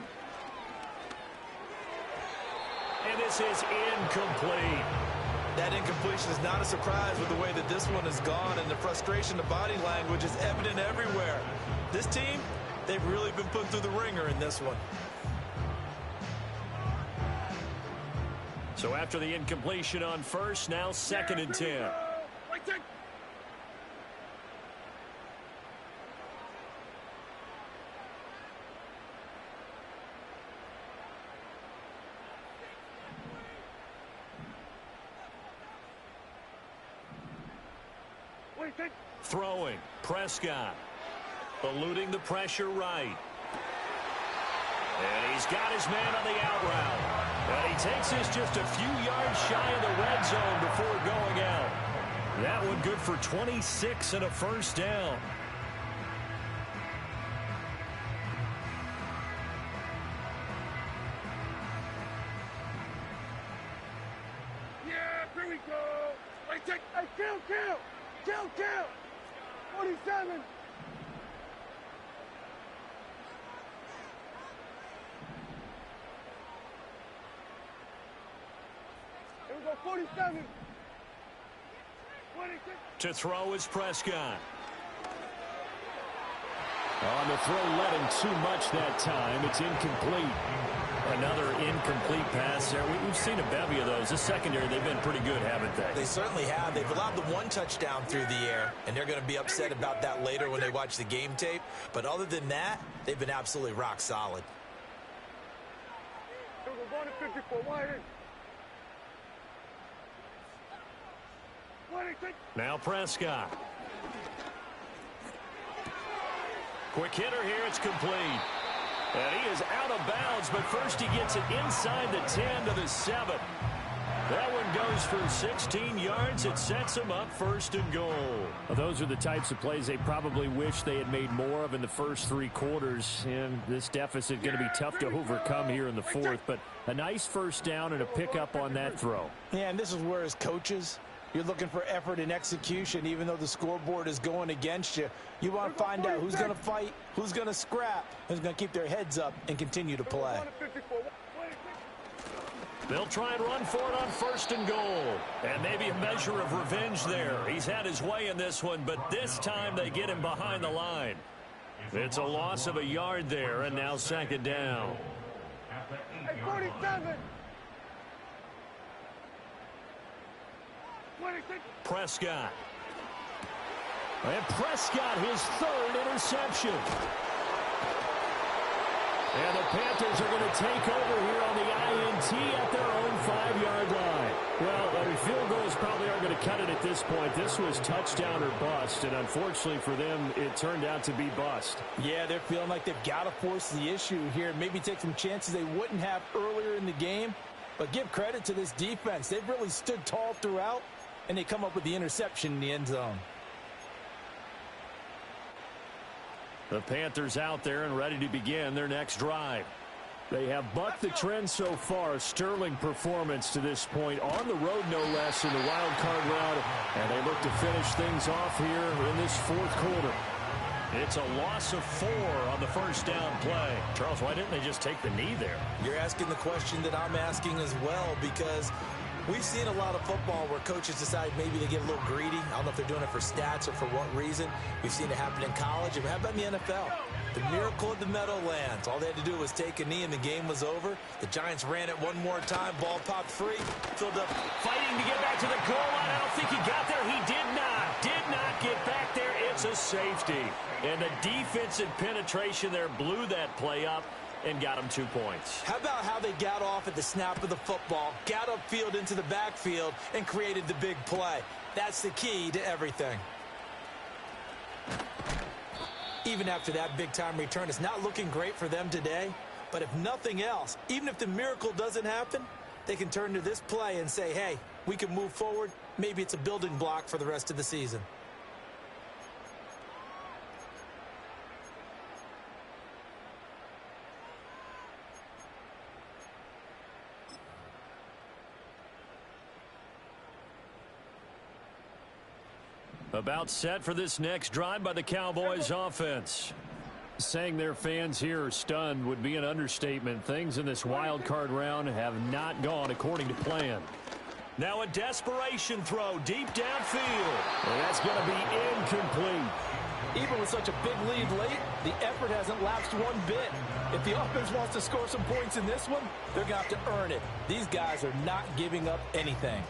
And this is incomplete. That incompletion is not a surprise with the way that this one has gone, and the frustration, the body language is evident everywhere. This team, they've really been put through the ringer in this one. So after the incompletion on first, now 2nd and 10. Here Throwing, Prescott. Eluding the pressure right. And he's got his man on the out route. And he takes this just a few yards shy of the red zone before going out. That one good for 26 and a 1st down. Yeah, here we go. Wait, take. Hey, kill. 47. Here we go, 47. To throw is Prescott. On the throw, let him too much that time. It's incomplete. Another incomplete pass there. We've seen a bevy of those. The secondary, they've been pretty good, haven't they? They certainly have. They've allowed the one touchdown through the air, and they're going to be upset about that later when they watch the game tape. But other than that, they've been absolutely rock solid. We're going to 54. Wide in. Now Prescott. Quick hitter here. It's complete. And he is out of bounds, but first he gets it inside the 10 to the 7. That one goes for 16 yards. It sets him up 1st and goal. Well, those are the types of plays they probably wish they had made more of in the first 3 quarters. And this deficit going to be tough to overcome here in the 4th. But a nice first down and a pickup on that throw. Yeah, and this is where as coaches, you're looking for effort and execution, even though the scoreboard is going against you. You want to find out who's going to fight, who's going to scrap, who's going to keep their heads up and continue to play. They'll try and run for it on 1st and goal. And maybe a measure of revenge there. He's had his way in this one, but this time they get him behind the line. It's a loss of a yard there, and now 2nd down. Hey, 47. Prescott. And Prescott, his 3rd interception. And the Panthers are going to take over here on the INT at their own 5-yard line. Well, field goals probably aren't going to cut it at this point. This was touchdown or bust, and unfortunately for them, it turned out to be bust. Yeah, they're feeling like they've got to force the issue here. Maybe take some chances they wouldn't have earlier in the game. But give credit to this defense. They've really stood tall throughout, and they come up with the interception in the end zone. The Panthers out there and ready to begin their next drive. They have bucked the trend so far. Sterling performance to this point. On the road, no less, in the wild card round. And they look to finish things off here in this 4th quarter. It's a loss of 4 on the 1st down play. Charles, why didn't they just take the knee there? You're asking the question that I'm asking as well, because we've seen a lot of football where coaches decide maybe they get a little greedy. I don't know if they're doing it for stats or for what reason. We've seen it happen in college. And how about in the NFL? The miracle of the Meadowlands. All they had to do was take a knee and the game was over. The Giants ran it one more time. Ball popped free. Filled up. Fighting to get back to the goal line. I don't think he got there. He did not. Did not get back there. It's a safety. And the defensive penetration there blew that play up and got him 2 points. How about how they got off at the snap of the football, got upfield into the backfield, and created the big play? That's the key to everything. Even after that big-time return, it's not looking great for them today. But if nothing else, even if the miracle doesn't happen, they can turn to this play and say, hey, we can move forward. Maybe it's a building block for the rest of the season. About set for this next drive by the Cowboys offense. Saying their fans here are stunned would be an understatement. Things in this wild card round have not gone according to plan. Now a desperation throw deep downfield. And that's going to be incomplete. Even with such a big lead late, the effort hasn't lapsed one bit. If the offense wants to score some points in this one, they're going to have to earn it. These guys are not giving up anything.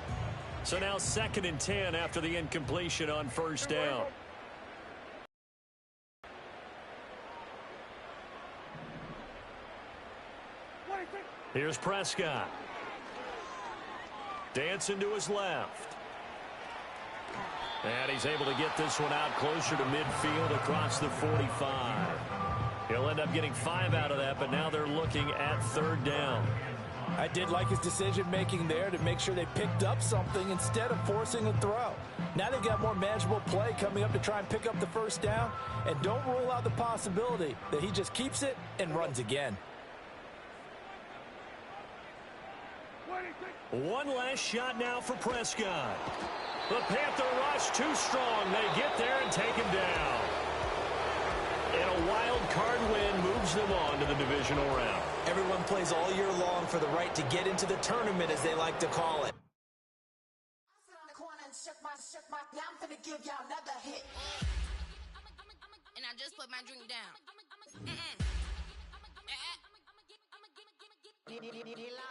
So now 2nd and 10 after the incompletion on 1st down. Here's Prescott. Dancing to his left. And he's able to get this one out closer to midfield across the 45. He'll end up getting 5 out of that, but now they're looking at 3rd down. I did like his decision-making there to make sure they picked up something instead of forcing a throw. Now they've got more manageable play coming up to try and pick up the 1st down, and don't rule out the possibility that he just keeps it and runs again. One last shot now for Prescott. The Panther rush too strong. They get there and take him down. And a wild card win moves them on to the divisional round. Everyone plays all year long for the right to get into the tournament, as they like to call it. Now I'm finna give y'all another hit. And I just put my drink down.